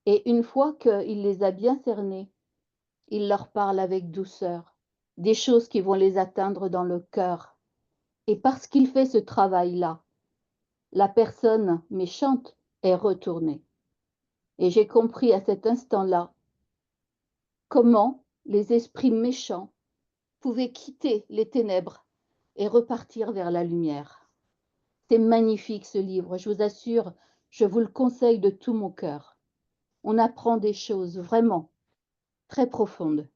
Et une fois qu'il les a bien cernés, il leur parle avec douceur, des choses qui vont les atteindre dans le cœur. Et parce qu'il fait ce travail-là, la personne méchante est retournée. Et j'ai compris à cet instant-là comment les esprits méchants pouvaient quitter les ténèbres et repartir vers la lumière. C'est magnifique ce livre, je vous assure, je vous le conseille de tout mon cœur. On apprend des choses vraiment très profondes.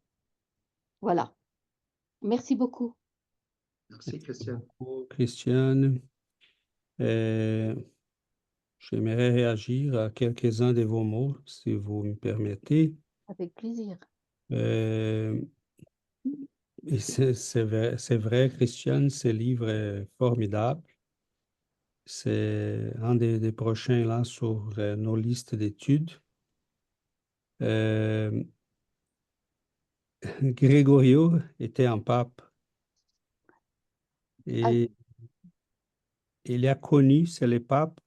Voilà. Merci beaucoup. Merci, Christiane. beaucoup, Christiane. J'aimerais réagir à quelques-uns de vos mots, si vous me permettez. Avec plaisir. Euh, et c'est vrai, Christiane, ce livre est formidable. C'est un des prochains là sur nos listes d'études. Grégorio était un pape et il a connu, c'est le pape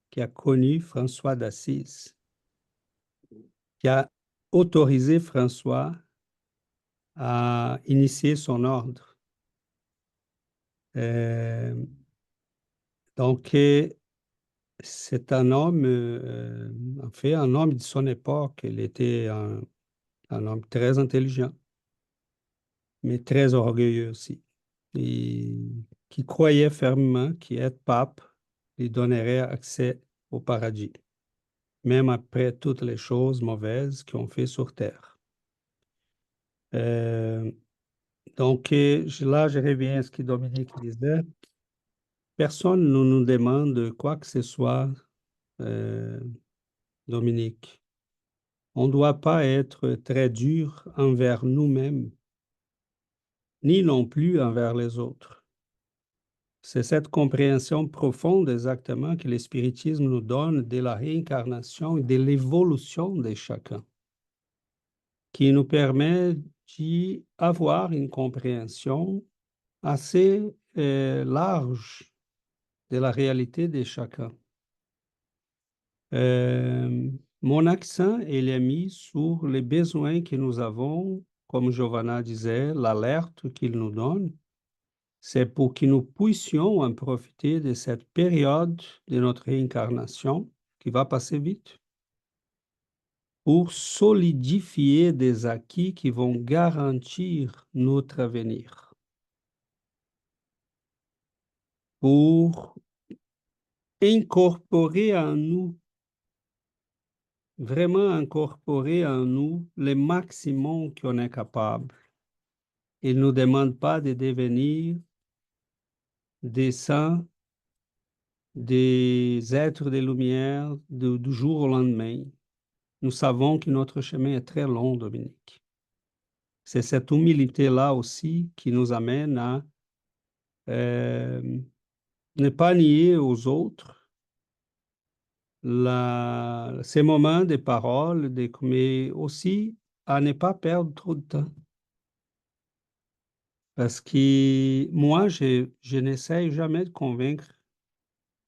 qui a connu François d'Assise, qui a autorisé François à initier son ordre. Donc, c'est un homme, en fait, un homme de son époque. Il était un homme très intelligent, mais très orgueilleux aussi. Et qui croyait fermement qu'être pape lui donnerait accès au paradis, même après toutes les choses mauvaises qu'on fait sur terre. Donc, là, je reviens à ce que Dominique disait. Personne ne nous demande quoi que ce soit, Dominique. On ne doit pas être très dur envers nous-mêmes, ni non plus envers les autres. C'est cette compréhension profonde exactement que le spiritisme nous donne de la réincarnation et de l'évolution de chacun, qui nous permet d'avoir une compréhension assez large de la réalité de chacun. Mon accent il est mis sur les besoins que nous avons, comme Giovanna disait, l'alerte qu'il nous donne. C'est pour que nous puissions en profiter de cette période de notre réincarnation qui va passer vite, pour solidifier des acquis qui vont garantir notre avenir, pour incorporer en nous, vraiment incorporer en nous le maximum qu'on est capable. Il ne nous demande pas de devenir des saints, des êtres de lumière du jour au lendemain. Nous savons que notre chemin est très long, Dominique. C'est cette humilité-là aussi qui nous amène à ne pas nier aux autres ces moments de parole, mais aussi à ne pas perdre trop de temps. Parce que moi, je n'essaye jamais de convaincre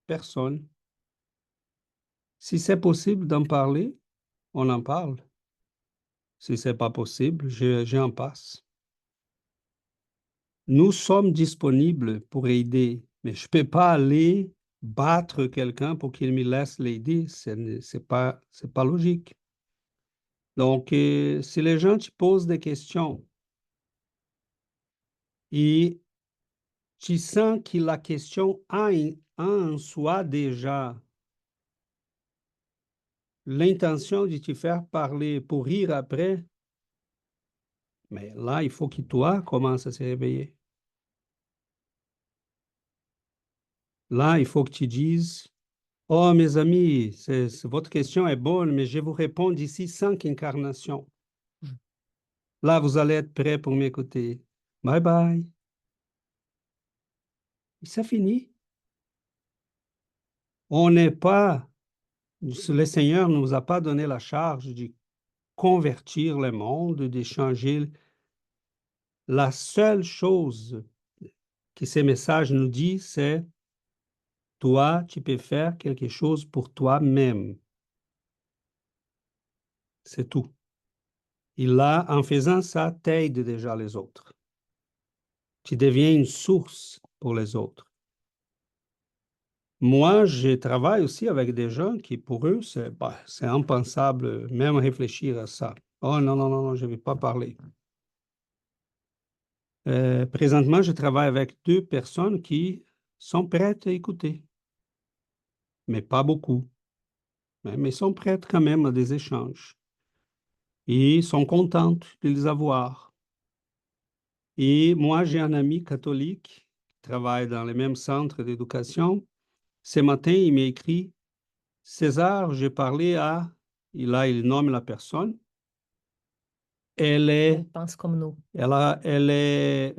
personne. Si c'est possible d'en parler, on en parle. Si ce n'est pas possible, j'en passe. Nous sommes disponibles pour aider, mais je ne peux pas aller battre quelqu'un pour qu'il me laisse l'aider. Ce n'est pas logique. Donc, si les gens te posent des questions et tu sens que la question a en soi déjà l'intention de te faire parler pour rire après, Mais là, il faut que toi commences à se réveiller. Là, il faut que tu dises, oh, mes amis, votre question est bonne, mais je vous réponds d'ici 5 incarnations. Là, vous allez être prêts pour m'écouter. Bye bye. C'est fini. On n'est pas, le Seigneur ne nous a pas donné la charge de convertir le monde, de changer. La seule chose que ces messages nous disent, c'est toi, tu peux faire quelque chose pour toi-même. C'est tout. Et là, en faisant ça, t'aides déjà les autres. Tu deviens une source pour les autres. Moi, je travaille aussi avec des gens qui, pour eux, c'est impensable même réfléchir à ça. Oh non, non, non, non, je ne vais pas parler. Présentement, je travaille avec 2 personnes qui sont prêtes à écouter, mais pas beaucoup. Mais sont prêtes quand même à des échanges. Et sont contentes de les avoir. Et moi, j'ai un ami catholique qui travaille dans le même centre d'éducation. Ce matin, il m'a écrit, César, j'ai parlé à... Et là, il nomme la personne. Elle pense comme nous. Elle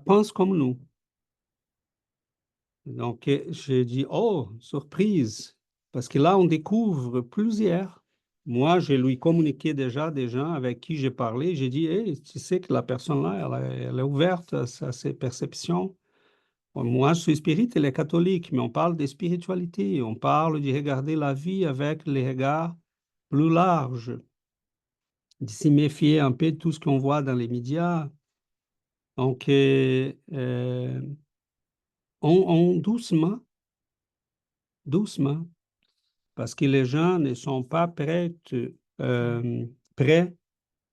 pense comme nous. Donc, j'ai dit, oh, surprise, parce que là, on découvre plusieurs. Moi, je lui communiqué déjà des gens avec qui j'ai parlé. J'ai dit, hey, tu sais que la personne-là, elle est ouverte à ses perceptions. Moi, je suis spirit, elle est catholique, mais on parle de spiritualité. On parle de regarder la vie avec les regards plus larges, de s'y méfier un peu de tout ce qu'on voit dans les médias. Donc, doucement, doucement, parce que les gens ne sont pas prêts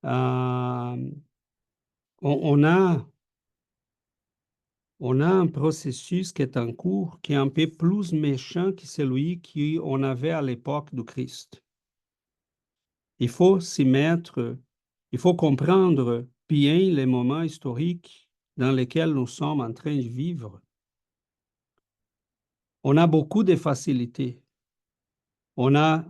à... On a un processus qui est en cours qui est un peu plus méchant que celui qu'on avait à l'époque du Christ. Il faut s'y mettre, il faut comprendre bien les moments historiques dans lesquels nous sommes en train de vivre. On a beaucoup de facilités. On a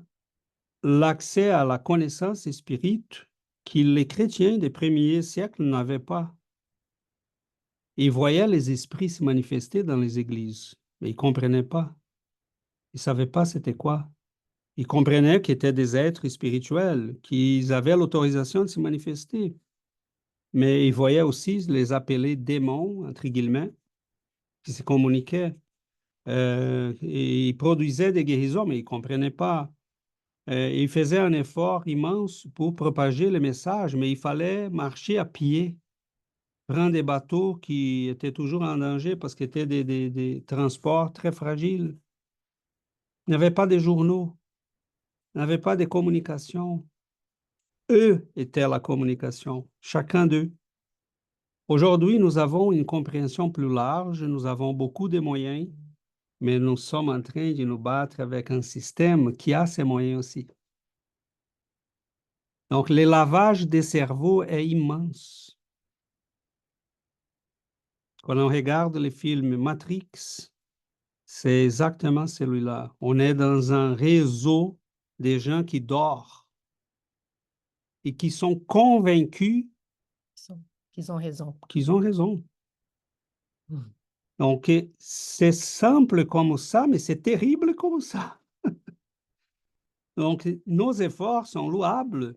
l'accès à la connaissance spirituelle que les chrétiens des premiers siècles n'avaient pas. Ils voyaient les esprits se manifester dans les églises, mais ils ne comprenaient pas. Ils ne savaient pas c'était quoi. Ils comprenaient qu'ils étaient des êtres spirituels, qu'ils avaient l'autorisation de se manifester. Mais ils voyaient aussi les appeler démons, entre guillemets, qui se communiquaient. Et ils produisaient des guérisons, mais ils ne comprenaient pas. Ils faisaient un effort immense pour propager le message, mais il fallait marcher à pied, prendre des bateaux qui étaient toujours en danger parce qu'ils étaient des transports très fragiles. Il n'y avait pas de journaux, il n'y avait pas de communication. Eux étaient la communication, chacun d'eux. Aujourd'hui, nous avons une compréhension plus large, nous avons beaucoup de moyens, mais nous sommes en train de nous battre avec un système qui a ces moyens aussi. Donc, le lavage des cerveaux est immense. Quand on regarde les films Matrix, c'est exactement celui-là. On est dans un réseau des gens qui dorment et qui sont convaincus Qu'ils ont raison. qu'ils ont raison. Donc, c'est simple comme ça, mais c'est terrible comme ça. Donc, nos efforts sont louables.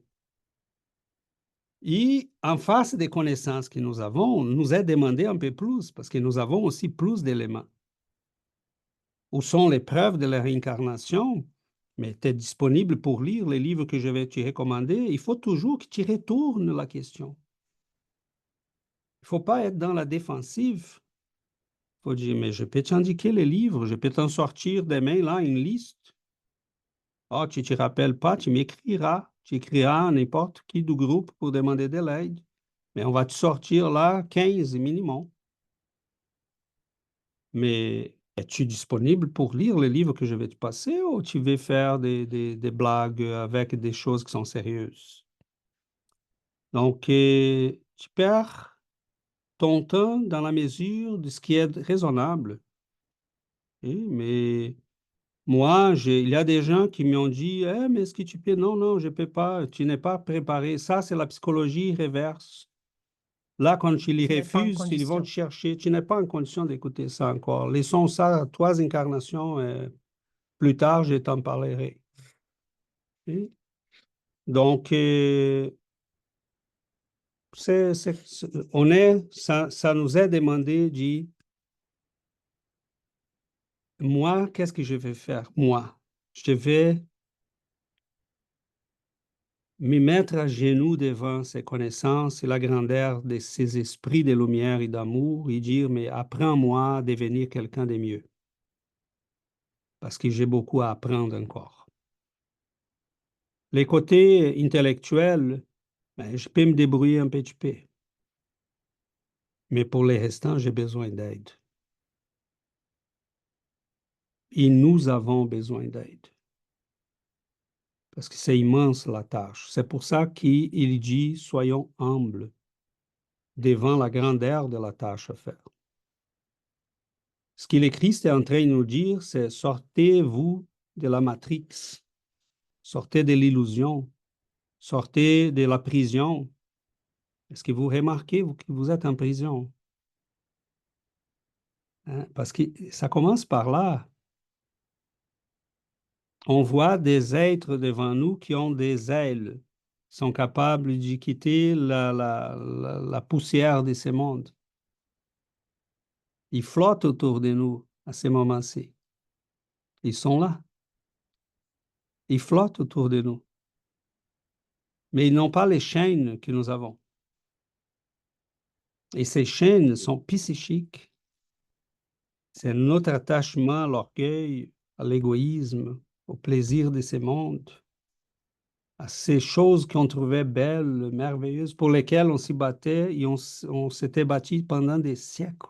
Et en face des connaissances que nous avons, nous est demandé un peu plus, parce que nous avons aussi plus d'éléments. Où sont les preuves de la réincarnation? Mais tu es disponible pour lire les livres que je vais te recommander. Il faut toujours que tu retournes la question. Il ne faut pas être dans la défensive. Il faut dire, mais je peux t'indiquer les livres, je peux t'en sortir demain, là, une liste. Ah, tu ne te rappelles pas, tu m'écriras. Tu écriras à n'importe qui du groupe pour demander de l'aide. Mais on va te sortir là 15 minimum. Mais es-tu disponible pour lire les livres que je vais te passer ou tu veux faire des blagues avec des choses qui sont sérieuses? Donc, tu perds ton temps dans la mesure de ce qui est raisonnable. Mais moi, il y a des gens qui m'ont dit, eh, mais est-ce que tu peux? Non, non, je ne peux pas, tu n'es pas préparé. Ça, c'est la psychologie reverse. Là, quand tu les Tu n'es pas en refuses, ils vont te condition. chercher. Tu n'es pas en condition d'écouter ça encore. Laissons ça à 3 incarnations. Plus tard, je t'en parlerai. Ok? Donc, ça nous est demandé, dit, moi, qu'est-ce que je vais faire? Moi, je vais me mettre à genoux devant ces connaissances et la grandeur de ces esprits de lumière et d'amour et dire, mais apprends-moi à devenir quelqu'un de mieux. Parce que j'ai beaucoup à apprendre encore. Les côtés intellectuels, ben, je peux me débrouiller un petit peu. Mais pour les restants, j'ai besoin d'aide. Et nous avons besoin d'aide. Parce que c'est immense la tâche. C'est pour ça qu'il dit, soyons humbles devant la grandeur de la tâche à faire. Ce que le Christ est en train de nous dire, c'est sortez-vous de la matrix, sortez de l'illusion, sortez de la prison. Est-ce que vous remarquez que vous êtes en prison? Hein? Parce que ça commence par là. On voit des êtres devant nous qui ont des ailes, sont capables de quitter la poussière de ce monde. Ils flottent autour de nous à ce moment-ci. Ils sont là. Ils flottent autour de nous. Mais ils n'ont pas les chaînes que nous avons. Et ces chaînes sont psychiques. C'est notre attachement à l'orgueil, à l'égoïsme, au plaisir de ce monde, à ces choses qu'on trouvait belles, merveilleuses, pour lesquelles on s'y battait et on s'était battu pendant des siècles.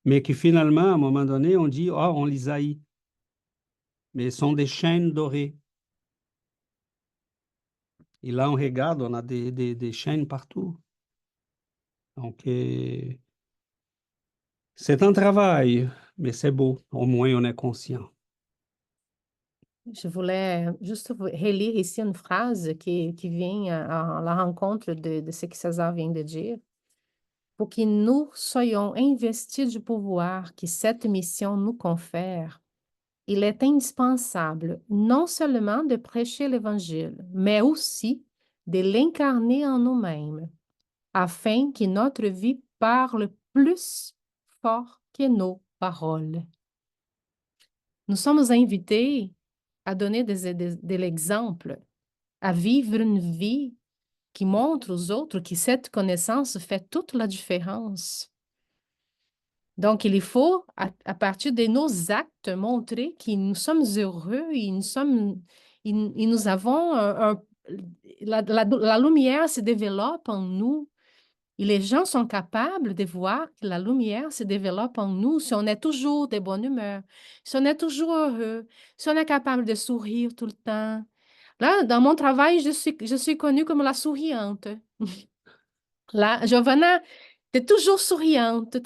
Mais que finalement, à un moment donné, on dit, ah, on les haït. Mais ce sont des chaînes dorées. Et là, on regarde, on a des chaînes partout. Donc, c'est un travail, mais c'est beau. Au moins, on est conscient. Je voulais juste relire ici une phrase qui vient à la rencontre de ce que César vient de dire. Pour que nous soyons investis du pouvoir que cette mission nous confère, il est indispensable non seulement de prêcher l'Évangile, mais aussi de l'incarner en nous-mêmes, afin que notre vie parle plus fort que nos paroles. Nous sommes invités à donner de l'exemple, à vivre une vie qui montre aux autres que cette connaissance fait toute la différence. Donc, il faut, à partir de nos actes, montrer que nous sommes heureux et nous avons la lumière se développe en nous. Et les gens sont capables de voir que la lumière se développe en nous si on est toujours de bonne humeur, si on est toujours heureux, si on est capable de sourire tout le temps. Là, dans mon travail, je suis connue comme la souriante. Là, Giovanna, tu es toujours souriante.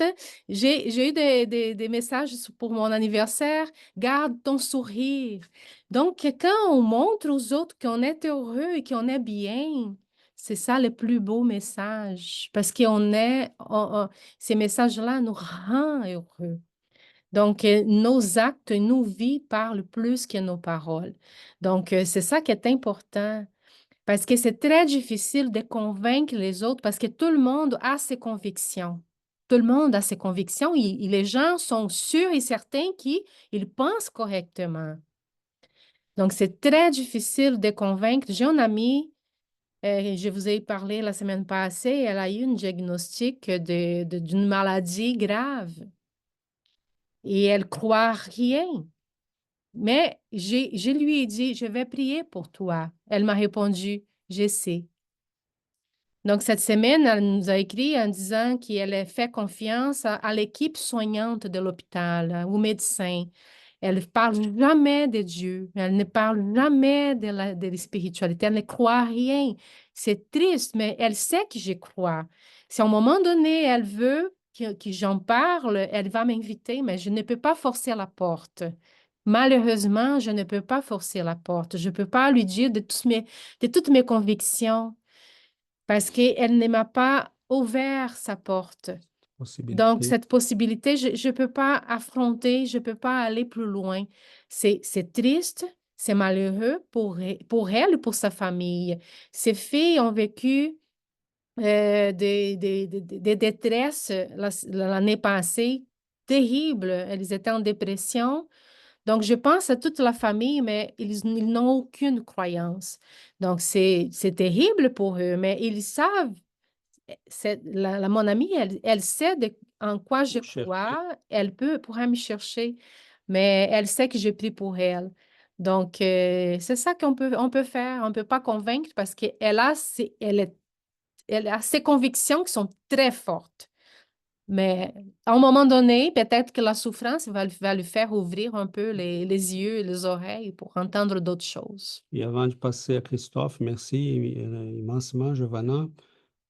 J'ai eu des messages pour mon anniversaire. Garde ton sourire. Donc, quand on montre aux autres qu'on est heureux et qu'on est bien, c'est ça le plus beau message. Parce que ces messages-là nous rendent heureux. Donc, nos actes, nos vies parlent plus que nos paroles. Donc, c'est ça qui est important. Parce que c'est très difficile de convaincre les autres parce que tout le monde a ses convictions. Tout le monde a ses convictions et les gens sont sûrs et certains qu'ils pensent correctement. Donc, c'est très difficile de convaincre. J'ai une amie, je vous ai parlé la semaine passée, elle a eu un diagnostic d'une maladie grave et elle croit rien. Mais je lui ai dit, je vais prier pour toi. Elle m'a répondu, je sais. Donc, cette semaine, elle nous a écrit en disant qu'elle a fait confiance à l'équipe soignante de l'hôpital, aux médecins. Elle parle jamais de Dieu. Elle ne parle jamais de la spiritualité. Elle ne croit à rien. C'est triste, mais elle sait que je crois. Si à un moment donné, elle veut que j'en parle, elle va m'inviter, mais je ne peux pas forcer la porte. Malheureusement, je ne peux pas forcer la porte. Je ne peux pas lui dire de toutes mes convictions parce qu'elle ne m'a pas ouvert sa porte. Donc, Possibilité. cette possibilité, je ne peux pas affronter, je ne peux pas aller plus loin. C'est triste, c'est malheureux pour elle et pour sa famille. Ces filles ont vécu des détresses l'année passée terribles. Elles étaient en dépression. Donc, je pense à toute la famille, mais ils n'ont aucune croyance. Donc, c'est terrible pour eux, mais ils savent mon amie, elle sait en quoi je Chercher. crois, pourra me chercher, mais elle sait que je prie pour elle. Donc, c'est ça on peut faire. On ne peut pas convaincre parce elle a ses convictions qui sont très fortes. Mais à un moment donné, peut-être que la souffrance va lui faire ouvrir un peu les yeux et les oreilles pour entendre d'autres choses. Et avant de passer à Christophe, merci immensement, Giovanna.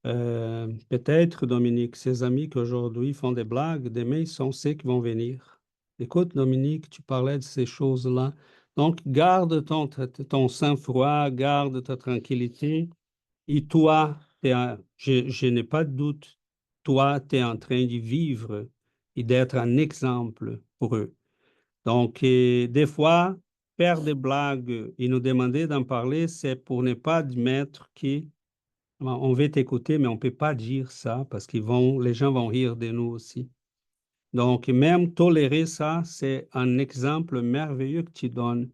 Peut-être, Dominique, ces amis qui aujourd'hui font des blagues, demain, sont ceux qui vont venir. Écoute, Dominique, tu parlais de ces choses-là. Donc, garde ton sang-froid, garde ta tranquillité. Et toi, je n'ai pas de doute, toi, tu es en train de vivre et d'être un exemple pour eux. Donc, des fois, faire des blagues et nous demander d'en parler, c'est pour ne pas admettre que on veut t'écouter, mais on ne peut pas dire ça parce les gens vont rire de nous aussi. Donc, même tolérer ça, c'est un exemple merveilleux que tu donnes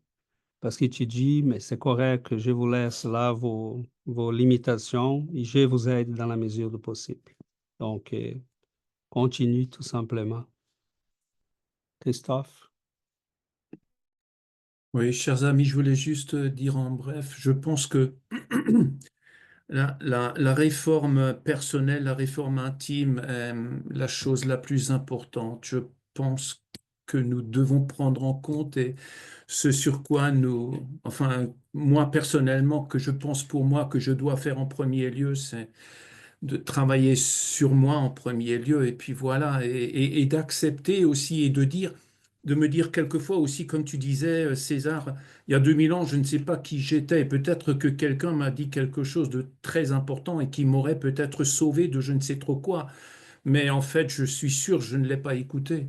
parce que tu dis, mais c'est correct, je vous laisse là vos limitations et je vous aide dans la mesure du possible. Donc, continue tout simplement. Christophe? Oui, chers amis, je voulais juste dire en bref, je pense que la réforme personnelle, la réforme intime est la chose la plus importante. Je pense que nous devons prendre en compte et ce sur quoi enfin, moi personnellement, que je pense pour moi que je dois faire en premier lieu, c'est de travailler sur moi en premier lieu, et puis voilà, et d'accepter aussi, et de me dire quelquefois aussi, comme tu disais, César, il y a 2000 ans, je ne sais pas qui j'étais, et peut-être que quelqu'un m'a dit quelque chose de très important et qui m'aurait peut-être sauvé de je ne sais trop quoi, mais en fait, je suis sûr, je ne l'ai pas écouté,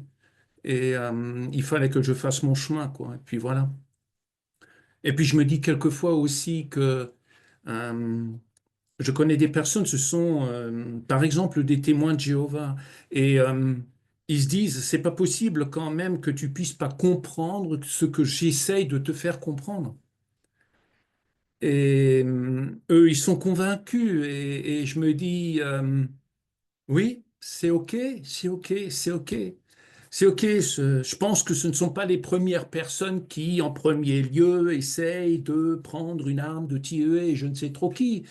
et il fallait que je fasse mon chemin, quoi, et puis voilà. Et puis je me dis quelquefois aussi que euh, je connais des personnes, ce sont par exemple des témoins de Jéhovah, et ils se disent, c'est pas possible quand même que tu puisses pas comprendre ce que j'essaye de te faire comprendre. Et eux, ils sont convaincus, et je me dis, oui, c'est OK, c'est OK, c'est OK. C'est OK, je pense que ce ne sont pas les premières personnes qui, en premier lieu, essayent de prendre une arme, de tirer, et je ne sais trop qui.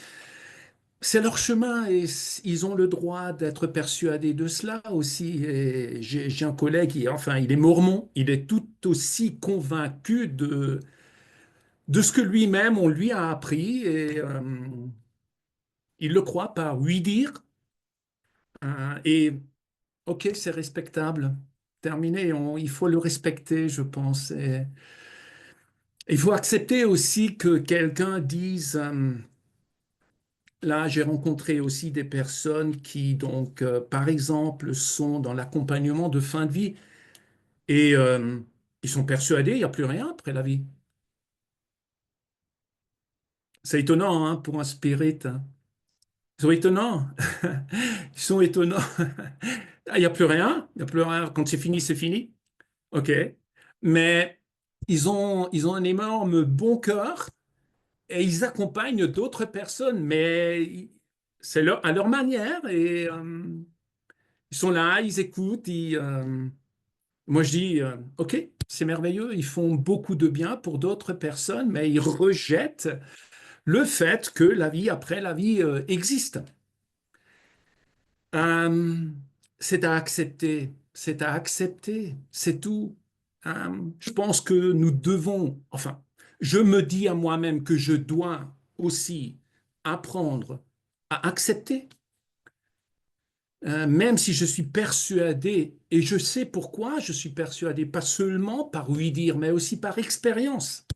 C'est leur chemin et ils ont le droit d'être persuadés de cela aussi. Et j'ai un collègue, enfin, il est mormon, il est tout aussi convaincu de ce que lui-même, on lui a appris et il le croit par lui dire. Et OK, c'est respectable. Terminé, il faut le respecter, je pense. Et il faut accepter aussi que quelqu'un dise... Là, j'ai rencontré aussi des personnes qui, donc, par exemple, sont dans l'accompagnement de fin de vie et ils sont persuadés qu'il n'y a plus rien après la vie. C'est étonnant, hein, pour un spirit, hein. Ils sont étonnants. Ils sont étonnants. Ah, il n'y a plus rien. Il n'y a plus rien. Quand c'est fini, c'est fini. OK. Mais ils ont un énorme bon cœur et ils accompagnent d'autres personnes, mais c'est à leur manière et ils sont là, ils écoutent. Moi, je dis, OK, c'est merveilleux, ils font beaucoup de bien pour d'autres personnes, mais ils rejettent le fait que la vie après la vie existe. Euh, c'est à accepter, c'est tout. Je pense que nous devons, enfin, je me dis à moi-même que je dois aussi apprendre à accepter, même si je suis persuadé, et je sais pourquoi je suis persuadé, pas seulement par oui dire, mais aussi par expérience,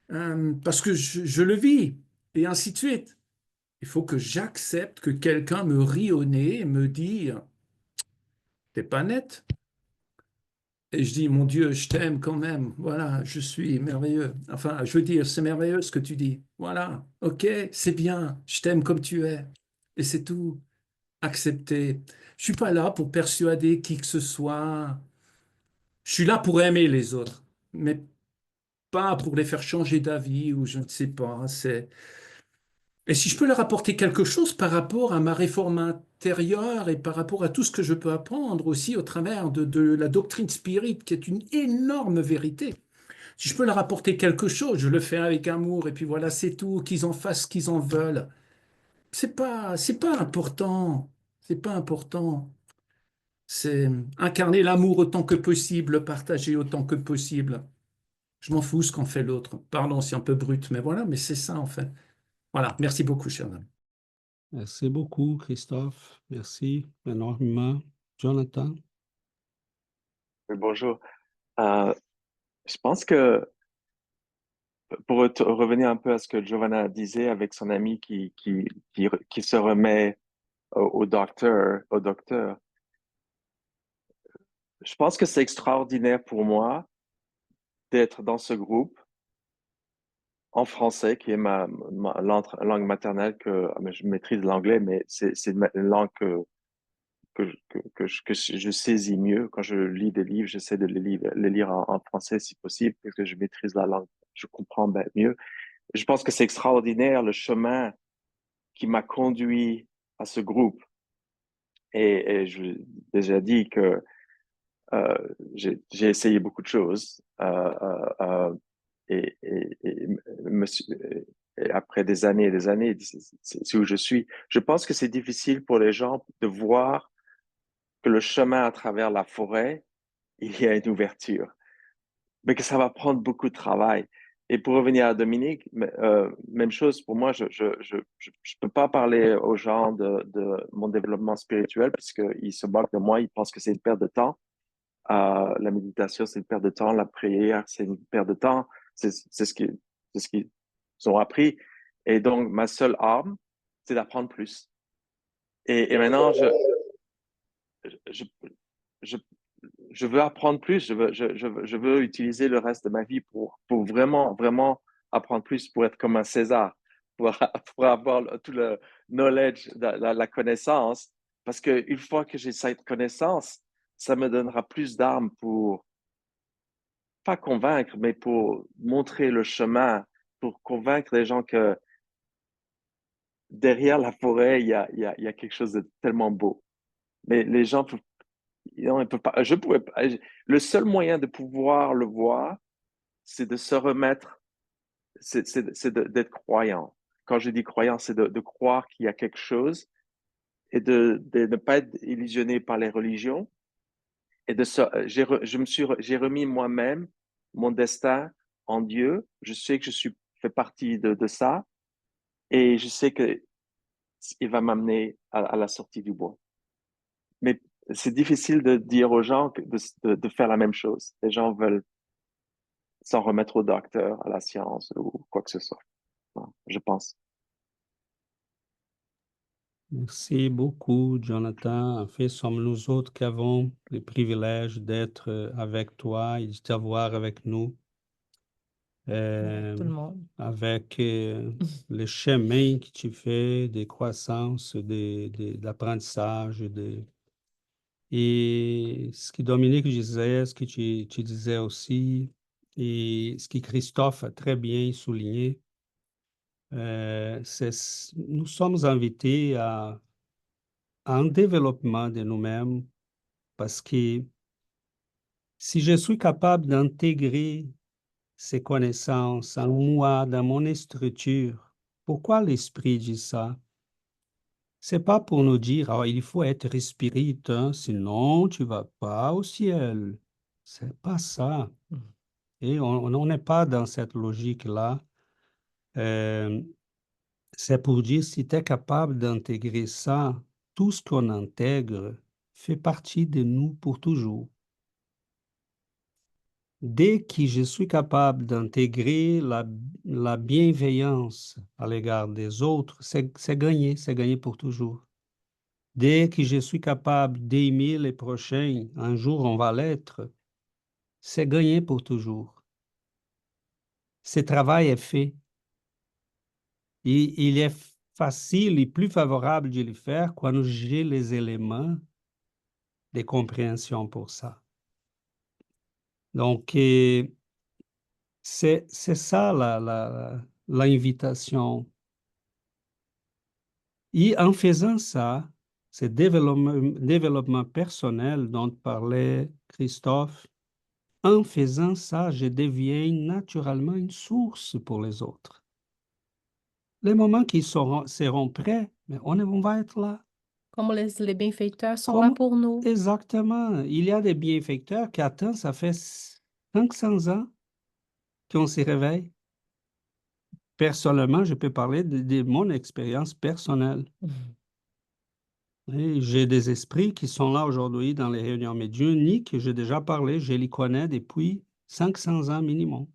parce que je le vis, et ainsi de suite. Il faut que j'accepte que quelqu'un me rit au nez et me dit, t'es pas net. Et je dis, mon Dieu, je t'aime quand même. Voilà, je suis merveilleux. Enfin, je veux dire, c'est merveilleux ce que tu dis. Voilà, ok, c'est bien. Je t'aime comme tu es. Et c'est tout. Accepter. Je suis pas là pour persuader qui que ce soit. Je suis là pour aimer les autres, mais pas pour les faire changer d'avis ou je ne sais pas. Et si je peux leur apporter quelque chose par rapport à ma réforme intérieure et par rapport à tout ce que je peux apprendre aussi au travers de la doctrine spirit, qui est une énorme vérité. Si je peux leur apporter quelque chose, je le fais avec amour et puis voilà, c'est tout, qu'ils en fassent ce qu'ils en veulent. C'est pas important. C'est pas important. C'est incarner l'amour autant que possible, le partager autant que possible. Je m'en fous ce qu'en fait l'autre. Pardon, c'est un peu brut, mais voilà, mais c'est ça en fait. Voilà, merci beaucoup, cher ami. Merci beaucoup, Christophe. Merci énormément. Jonathan? Oui, bonjour. Je pense que pour revenir un peu à ce que Giovanna disait avec son ami qui se remet au docteur, je pense que c'est extraordinaire pour moi d'être dans ce groupe en français, qui est ma langue maternelle, je maîtrise l'anglais, mais c'est une langue que je saisis mieux. Quand je lis des livres, j'essaie de les lire en français si possible, parce que je maîtrise la langue, je comprends mieux. Je pense que c'est extraordinaire le chemin qui m'a conduit à ce groupe. Et je déjà dit que j'ai essayé beaucoup de choses et après des années et des années, c'est où je suis. Je pense que c'est difficile pour les gens de voir que le chemin à travers la forêt, il y a une ouverture, mais que ça va prendre beaucoup de travail. Et pour revenir à Dominique, même chose pour moi, je peux pas parler aux gens de mon développement spirituel puisqu'ils se moquent de moi, ils pensent que c'est une perte de temps. La méditation, c'est une perte de temps, la prière, c'est une perte de temps, c'est ce qu'ils ont appris. Et donc, ma seule arme, c'est d'apprendre plus. Et maintenant, je, je, je veux apprendre plus, je veux utiliser le reste de ma vie pour vraiment, vraiment apprendre plus, pour être comme un César, pour, pour avoir tout le knowledge, la connaissance, parce qu'une fois que j'ai cette connaissance, ça me donnera plus d'armes pour, pas convaincre, mais pour montrer le chemin, pour convaincre les gens que derrière la forêt, il y a quelque chose de tellement beau. Mais les gens non, il peut pas. Je pouvais pas. Le seul moyen de pouvoir le voir, c'est de se remettre, d'être croyant. Quand je dis croyant, c'est de croire qu'il y a quelque chose et de ne pas être illusionné par les religions et j'ai remis moi-même mon destin en Dieu. Je sais que fais partie de ça et je sais que il va m'amener à la sortie du bois. Mais c'est difficile de dire aux gens de faire la même chose. Les gens veulent s'en remettre au docteur, à la science ou quoi que ce soit, je pense. Merci beaucoup, Jonathan. En fait, sommes nous autres qui avons le privilège d'être avec toi et de t'avoir avec nous, Tout le monde. avec le chemin que tu fais de croissance, d'apprentissage. Et ce que Dominique disait, ce que tu disais aussi, et ce que Christophe a très bien souligné, nous sommes invités à un développement de nous-mêmes parce que si je suis capable d'intégrer ces connaissances en moi, dans mon structure, pourquoi l'Esprit dit ça? C'est pas pour nous dire, il faut être spirit, hein, sinon tu vas pas au ciel. C'est pas ça. Et on n'est pas dans cette logique-là. C'est pour dire, si tu es capable d'intégrer ça, tout ce qu'on intègre fait partie de nous pour toujours. Dès que je suis capable d'intégrer la bienveillance à l'égard des autres, c'est gagné pour toujours. Dès que je suis capable d'aimer les prochains, un jour on va l'être, c'est gagné pour toujours. Ce travail est fait. Il est facile et plus favorable de le faire quand j'ai les éléments de compréhension pour ça. Donc, c'est ça l'invitation. Et en faisant ça, ce développement personnel dont parlait Christophe, en faisant ça, je deviens naturellement une source pour les autres. Les moments qui seront prêts, mais on va être là. Comme les bienfaiteurs sont là pour nous. Exactement. Il y a des bienfaiteurs qui attendent, ça fait 500 ans qu'on se réveille. Personnellement, je peux parler de mon expérience personnelle. Et j'ai des esprits qui sont là aujourd'hui dans les réunions médiumniques, j'ai déjà parlé, je les connais depuis 500 ans minimum.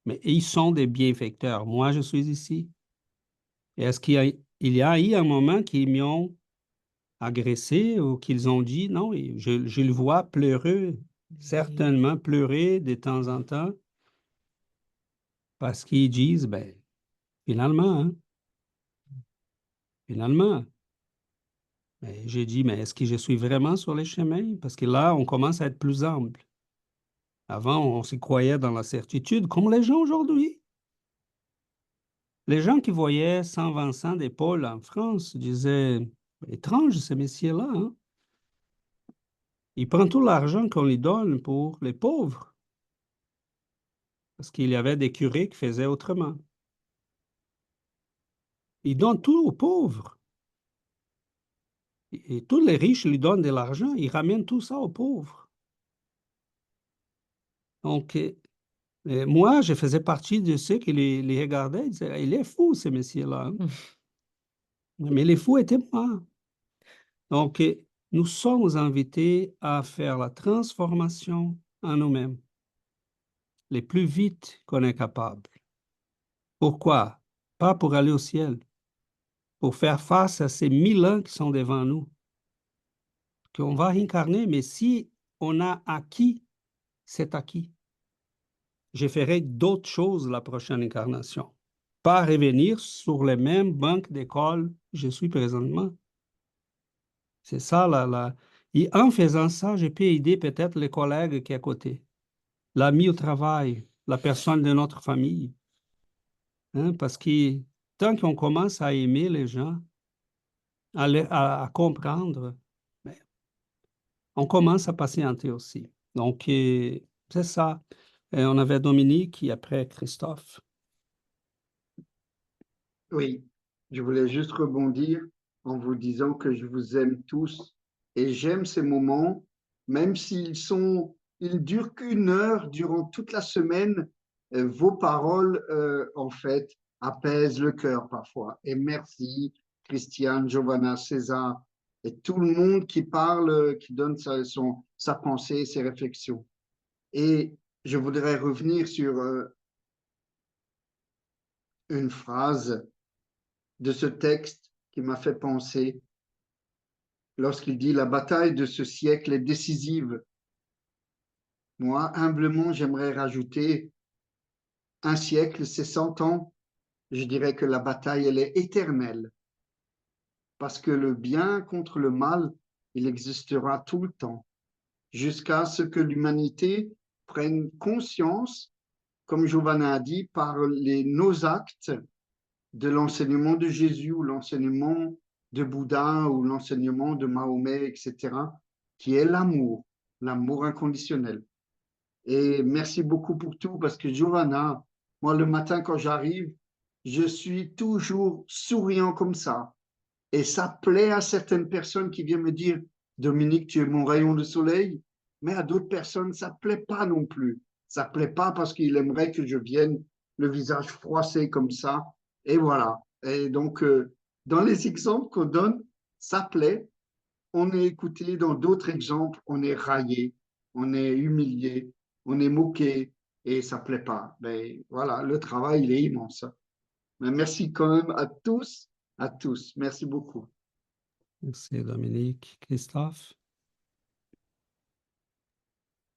Mais ils sont des bienfaiteurs. Moi, je suis ici. Et est-ce qu'il y a eu un moment qu'ils m'ont agressé ou qu'ils ont dit, non, je le vois pleurer, certainement pleurer de temps en temps, parce qu'ils disent, ben, finalement, mais j'ai dit, mais est-ce que je suis vraiment sur les chemins? Parce que là, on commence à être plus humble. Avant, on s'y croyait dans la certitude, comme les gens aujourd'hui. Les gens qui voyaient Saint Vincent de Paul en France disaient, étrange ce messieurs-là, hein? Il prend tout l'argent qu'on lui donne pour les pauvres. Parce qu'il y avait des curés qui faisaient autrement. Il donne tout aux pauvres. Et tous les riches lui donnent de l'argent, ils ramènent tout ça aux pauvres. Donc, moi, je faisais partie de ceux qui les regardaient et disaient, il est fou, ce monsieur-là. Hein? Mais les fous étaient moi. Donc, nous sommes invités à faire la transformation en nous-mêmes, le plus vite qu'on est capable. Pourquoi? Pas pour aller au ciel, pour faire face à ces 1000 ans qui sont devant nous, qu'on va réincarner, mais si on a acquis, c'est acquis. Je ferai d'autres choses la prochaine incarnation, pas revenir sur les mêmes bancs d'école que je suis présentement. C'est ça, Et en faisant ça, je peux aider peut-être les collègues qui est à côté, l'ami au travail, la personne de notre famille. Hein, parce que tant qu'on commence à aimer les gens, à comprendre, ben, on commence à patienter aussi. Donc, c'est ça. Et on avait Dominique et après Christophe. Oui, je voulais juste rebondir en vous disant que je vous aime tous et j'aime ces moments, même ils durent qu'une heure durant toute la semaine. Vos paroles, en fait, apaisent le cœur parfois. Et merci, Christiane, Giovanna, César et tout le monde qui parle, qui donne sa pensée, ses réflexions. Et je voudrais revenir sur une phrase de ce texte qui m'a fait penser lorsqu'il dit « La bataille de ce siècle est décisive ». Moi, humblement, j'aimerais rajouter un siècle, c'est 100 ans. Je dirais que la bataille, elle est éternelle. Parce que le bien contre le mal, il existera tout le temps, jusqu'à ce que l'humanité prenne conscience, comme Giovanna a dit, par nos actes, de l'enseignement de Jésus ou l'enseignement de Bouddha ou l'enseignement de Mahomet, etc., qui est l'amour inconditionnel. Et merci beaucoup pour tout, parce que Giovanna, moi, le matin quand j'arrive, je suis toujours souriant comme ça. Et ça plaît à certaines personnes qui viennent me dire, Dominique, tu es mon rayon de soleil. mais à d'autres personnes, ça ne plaît pas non plus. Ça ne plaît pas parce qu'il aimerait que je vienne le visage froissé comme ça. Et voilà. Et donc, dans les exemples qu'on donne, ça plaît. On est écouté. Dans d'autres exemples, on est raillé, on est humilié, on est moqué et ça ne plaît pas. Mais voilà, le travail, il est immense. Mais merci quand même à tous, à tous. Merci beaucoup. Merci, Dominique. Christophe?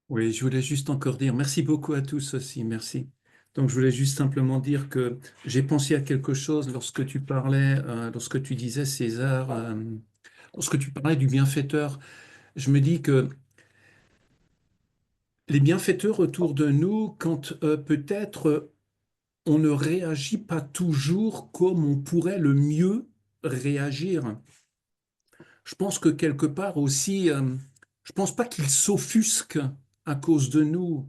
Oui, je voulais juste encore dire merci beaucoup à tous aussi, merci. Donc, je voulais juste simplement dire que j'ai pensé à quelque chose lorsque tu parlais, lorsque tu disais, César, lorsque tu parlais du bienfaiteur. Je me dis que les bienfaiteurs autour de nous, quand peut-être on ne réagit pas toujours comme on pourrait le mieux réagir, je pense que quelque part aussi, je pense pas qu'ils s'offusquent à cause de nous.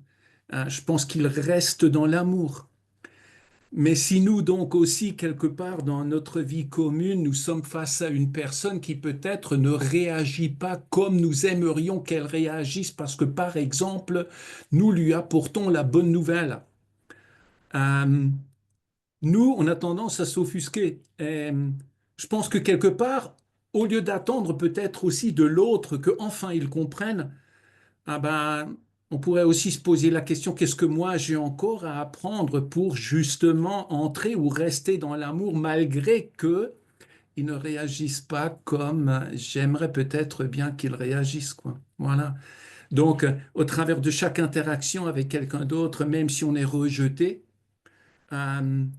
Je pense qu'ils restent dans l'amour. Mais si nous, donc aussi, quelque part dans notre vie commune, nous sommes face à une personne qui peut-être ne réagit pas comme nous aimerions qu'elle réagisse parce que, par exemple, nous lui apportons la bonne nouvelle. Euh, Nous, on a tendance à s'offusquer. Et je pense que quelque part, au lieu d'attendre peut-être aussi de l'autre que enfin il comprenne, ah ben, on pourrait aussi se poser la question, qu'est-ce que moi j'ai encore à apprendre pour justement entrer ou rester dans l'amour malgré que ils ne réagissent pas comme j'aimerais peut-être bien qu'ils réagissent, quoi. Voilà. Donc, au travers de chaque interaction avec quelqu'un d'autre, même si on est rejeté,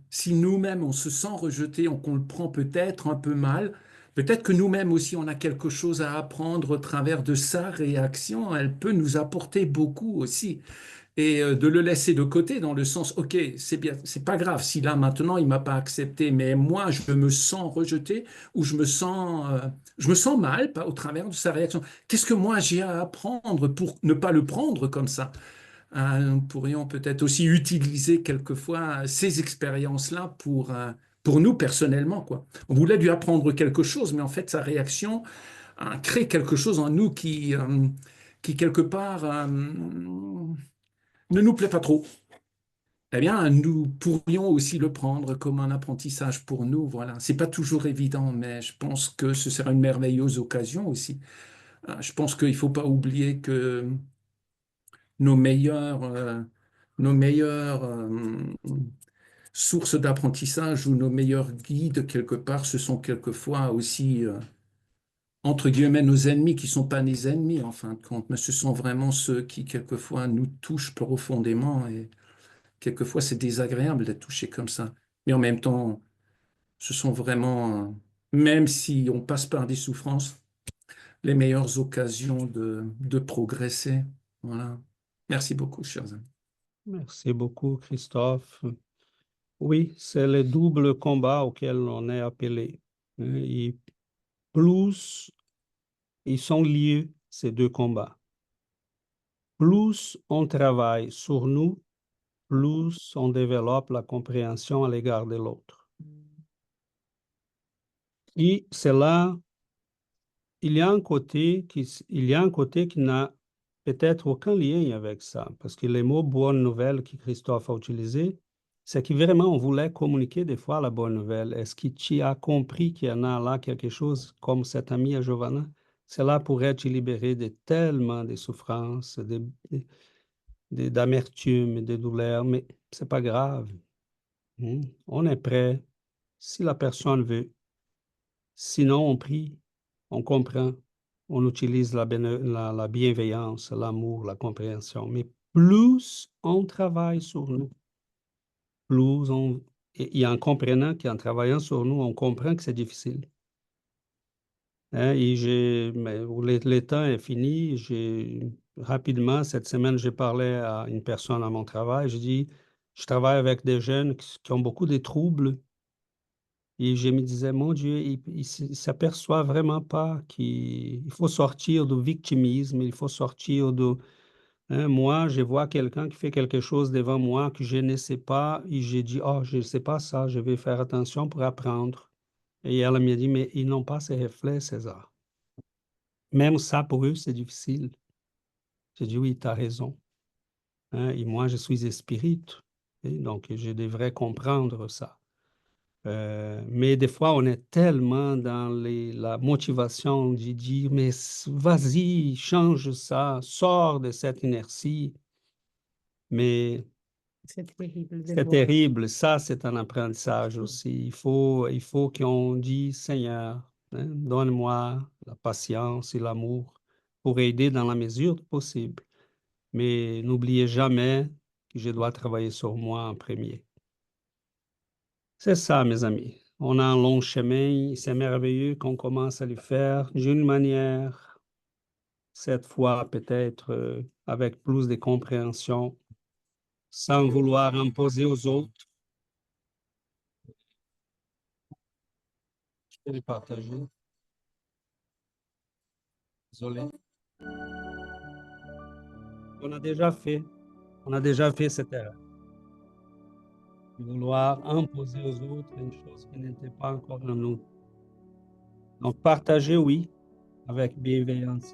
si nous-mêmes on se sent rejeté, qu'on le prend peut-être un peu mal, peut-être que nous-mêmes aussi on a quelque chose à apprendre au travers de sa réaction, elle peut nous apporter beaucoup aussi. Et de le laisser de côté dans le sens, ok, c'est bien, c'est pas grave si là maintenant il m'a pas accepté, mais moi je me sens rejeté ou je me sens mal au travers de sa réaction. Qu'est-ce que moi j'ai à apprendre pour ne pas le prendre comme ça? Nous pourrions peut-être aussi utiliser quelquefois ces expériences-là pour nous personnellement, quoi. On voulait lui apprendre quelque chose, mais en fait, sa réaction crée quelque chose en nous qui quelque part, ne nous plaît pas trop. Eh bien, nous pourrions aussi le prendre comme un apprentissage pour nous. Voilà. C'est pas toujours évident, mais je pense que ce sera une merveilleuse occasion aussi. Je pense qu'il faut pas oublier que nos nos meilleures sources d'apprentissage ou nos meilleurs guides, quelque part, ce sont quelquefois aussi, entre guillemets, nos ennemis qui ne sont pas nos ennemis, en fin de compte, mais ce sont vraiment ceux qui, quelquefois, nous touchent profondément et quelquefois, c'est désagréable d'être touché comme ça. Mais en même temps, ce sont vraiment, même si on passe par des souffrances, les meilleures occasions de progresser. Voilà. Merci beaucoup, chers amis. Merci beaucoup, Christophe. Oui, c'est le double combat auquel on est appelé. Et plus ils sont liés, ces deux combats. Plus on travaille sur nous, plus on développe la compréhension à l'égard de l'autre. Et c'est là, il y a un côté qui n'a peut-être aucun lien avec ça, parce que les mots bonne nouvelle que Christophe a utilisés, c'est que vraiment on voulait communiquer des fois la bonne nouvelle. Est-ce que tu as compris qu'il y en a là quelque chose comme cet ami à Giovanna? Cela pourrait te libérer de tellement de souffrances, d'amertume, de douleur, mais c'est pas grave. On est prêt si la personne veut. Sinon, on prie, on comprend, on utilise la bienveillance, l'amour, la compréhension. Mais plus on travaille sur nous, plus on... Et en comprenant qu'en travaillant sur nous, on comprend que c'est difficile. Hein, mais le temps est fini. Rapidement, cette semaine, j'ai parlé à une personne à mon travail. Je dis, je travaille avec des jeunes qui ont beaucoup de troubles. Et je me disais, mon Dieu, il ne s'aperçoit vraiment pas qu'il faut sortir du victimisme, il faut sortir de... Hein, moi, je vois quelqu'un qui fait quelque chose devant moi que je ne sais pas, et j'ai dit, oh, je ne sais pas ça, je vais faire attention pour apprendre. Et elle m'a dit, mais ils n'ont pas ces réflexes, César. Même ça, pour eux, c'est difficile. J'ai dit, oui, tu as raison. Hein, et moi, je suis esprit, et donc je devrais comprendre ça. Mais des fois, on est tellement dans la motivation de dire, mais vas-y, change ça, sors de cette inertie. Mais C'est terrible de c'est voir. terrible, ça, c'est un apprentissage aussi. Il faut qu'on dise, Seigneur, hein, donne-moi la patience et l'amour pour aider dans la mesure du possible. Mais n'oubliez jamais que je dois travailler sur moi en premier. C'est ça, mes amis. On a un long chemin, c'est merveilleux qu'on commence à le faire d'une manière, cette fois peut-être avec plus de compréhension, sans vouloir imposer aux autres. Je vais le partager. Désolé. On a déjà fait cette erreur. De vouloir imposer aux autres une chose qui n'était pas encore en nous. Donc, partager, oui, avec bienveillance.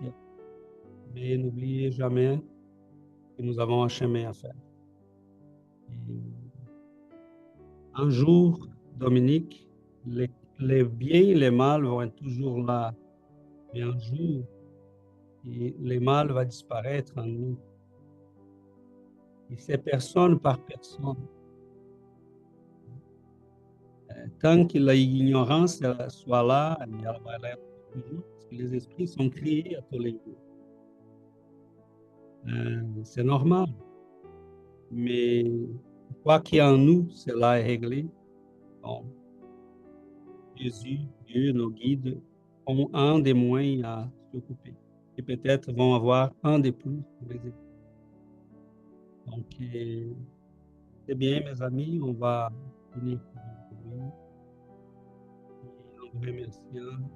Mais n'oubliez jamais que nous avons un chemin à faire. Et un jour, Dominique, les biens et les mal vont être toujours là. Mais un jour, les mal va disparaître en nous. Et c'est personne par personne. Tant que l'ignorance soit là, elle va l'être toujours, parce que les esprits sont créés à tous les jours. C'est normal. Mais quoi qu'il y ait en nous, cela est réglé. Bon, Jésus, Dieu, nos guides, ont un des moyens à s'occuper. Et peut-être vont avoir un des plus pour les aider. Donc, c'est bien, mes amis, on va finir pour aujourd'hui. Et en vous remerciant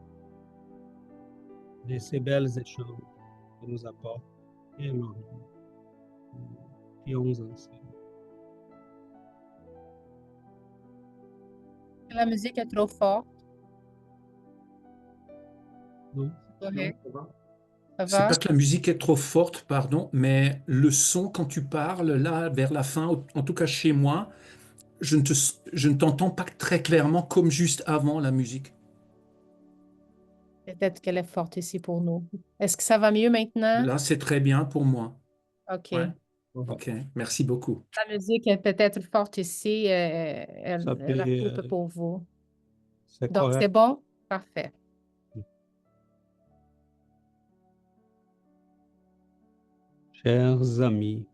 de ces belles échanges que nous apportent et Marie, qui ont ensemble. La musique est trop forte. Non? Correct. Ça va? Ça C'est va? pas que la musique est trop forte, pardon, mais le son, quand tu parles, là, vers la fin, en tout cas chez moi, je ne t'entends pas très clairement comme juste avant la musique. Peut-être qu'elle est forte ici pour nous. Est-ce que ça va mieux maintenant? Là, c'est très bien pour moi. OK. Ouais, ok, merci beaucoup. La musique est peut-être forte ici. Ça Elle la peut, coupe pour vous. c'est Donc, c'est correct. bon? Parfait. Chers amis,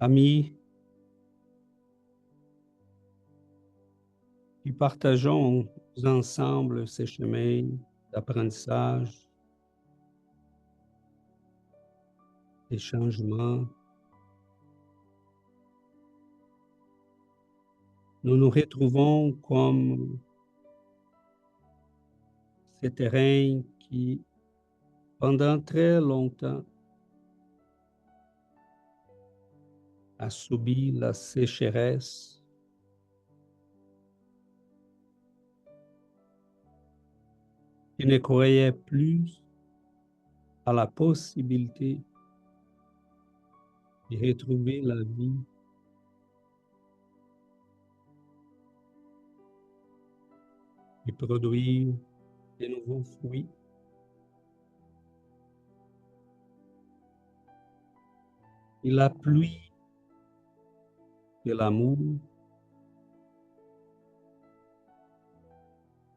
amis qui partageons ensemble ces chemins d'apprentissage, des changements, nous nous retrouvons comme ces terrains qui, pendant très longtemps, a subi la sécheresse, qui ne croyait plus à la possibilité de retrouver la vie, de produire de nouveaux fruits. Et la pluie de l'amour,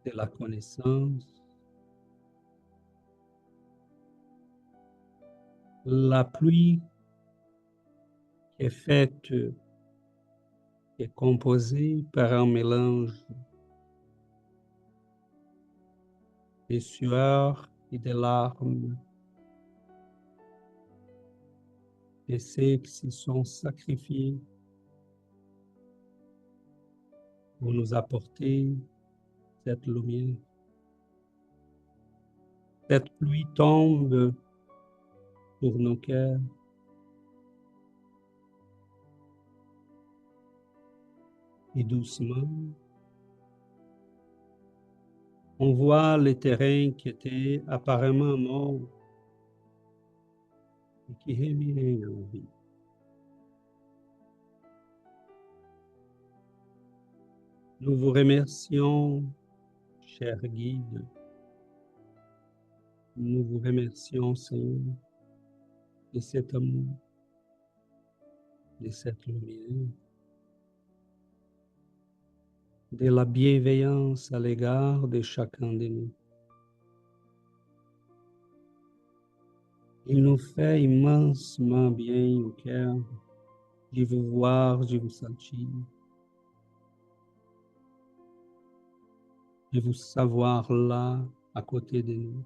de la connaissance, la pluie qui est faite, qui est composée par un mélange de sueur et de larmes de ceux qui se sont sacrifiés pour nous apporter cette lumière. Cette pluie tombe sur nos cœurs. Et doucement, On voit les terrains qui étaient apparemment morts et qui reviennent en vie. Nous vous remercions, cher guide. Nous vous remercions, Seigneur, de cet amour, de cette lumière, de la bienveillance à l'égard de chacun de nous. Il nous fait immensement bien au cœur de vous voir, de vous sentir, de vous savoir là, à côté de nous.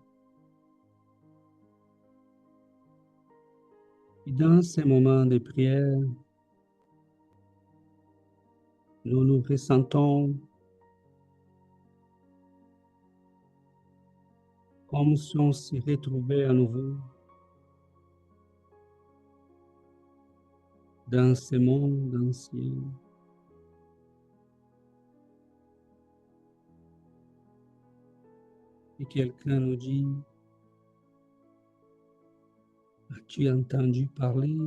Et dans ces moments de prière, nous nous ressentons comme si on s'y retrouvait à nouveau dans ce monde ancien. Et quelqu'un nous dit, as-tu entendu parler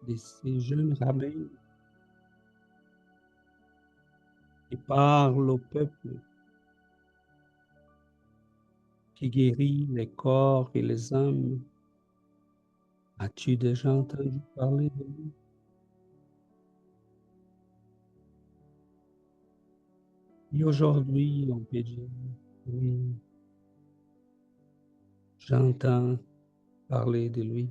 de ces jeunes rabbins qui parlent au peuple, qui guérit les corps et les âmes? As-tu déjà entendu parler de lui? Et aujourd'hui, on peut dire, oui, j'entends parler de lui.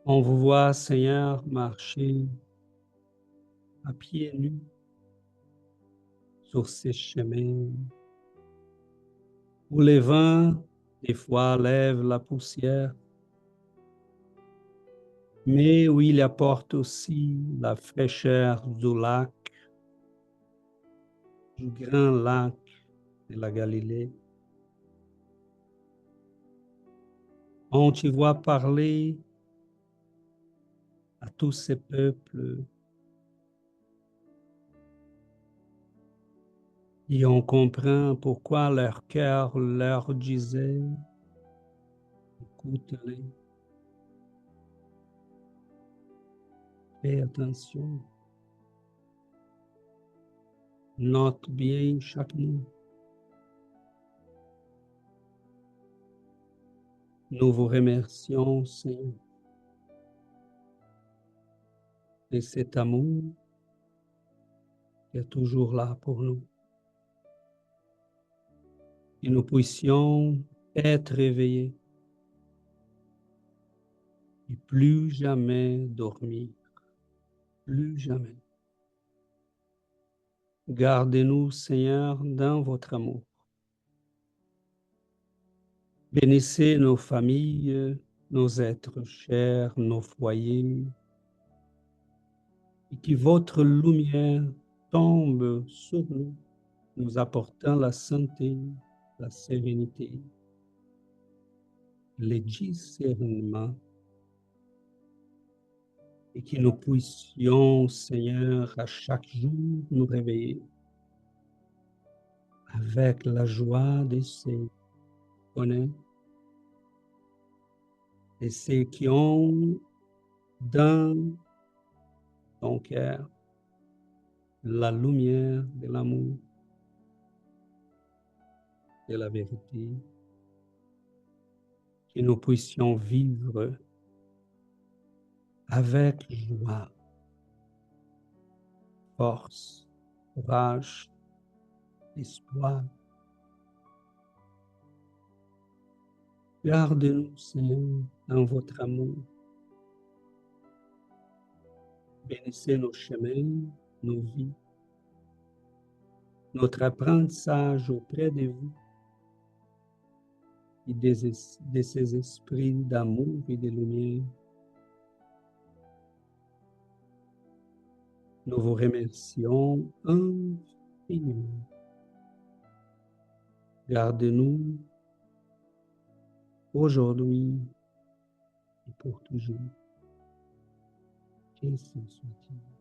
On vous voit, Seigneur, marcher à pieds nus sur ces chemins où les vents, des fois, lèvent la poussière, mais où il apporte aussi la fraîcheur du lac, du grand lac de la Galilée. On t'y voit parler à tous ces peuples et on comprend pourquoi leur cœur leur disait, écoute-les, fais attention, note bien chaque mot. Nous vous remercions, Seigneur, de cet amour qui est toujours là pour nous. Que nous puissions être réveillés et plus jamais dormir, plus jamais. Gardez-nous, Seigneur, dans votre amour. Bénissez nos familles, nos êtres chers, nos foyers, et que votre lumière tombe sur nous, nous apportant la santé, la sérénité, le discernement, et que nous puissions, Seigneur, à chaque jour nous réveiller avec la joie de ceux qui connaissent et ceux qui ont dans ton cœur la lumière de l'amour, de la vérité, que nous puissions vivre avec joie, force, courage, espoir. Garde-nous, Seigneur, dans votre amour. Bénissez nos chemins, nos vies, notre apprentissage auprès de vous et de ces esprits d'amour et de lumière. Nous vous remercions infiniment. Gardez-nous aujourd'hui et pour toujours. Qu'ainsi soit-il.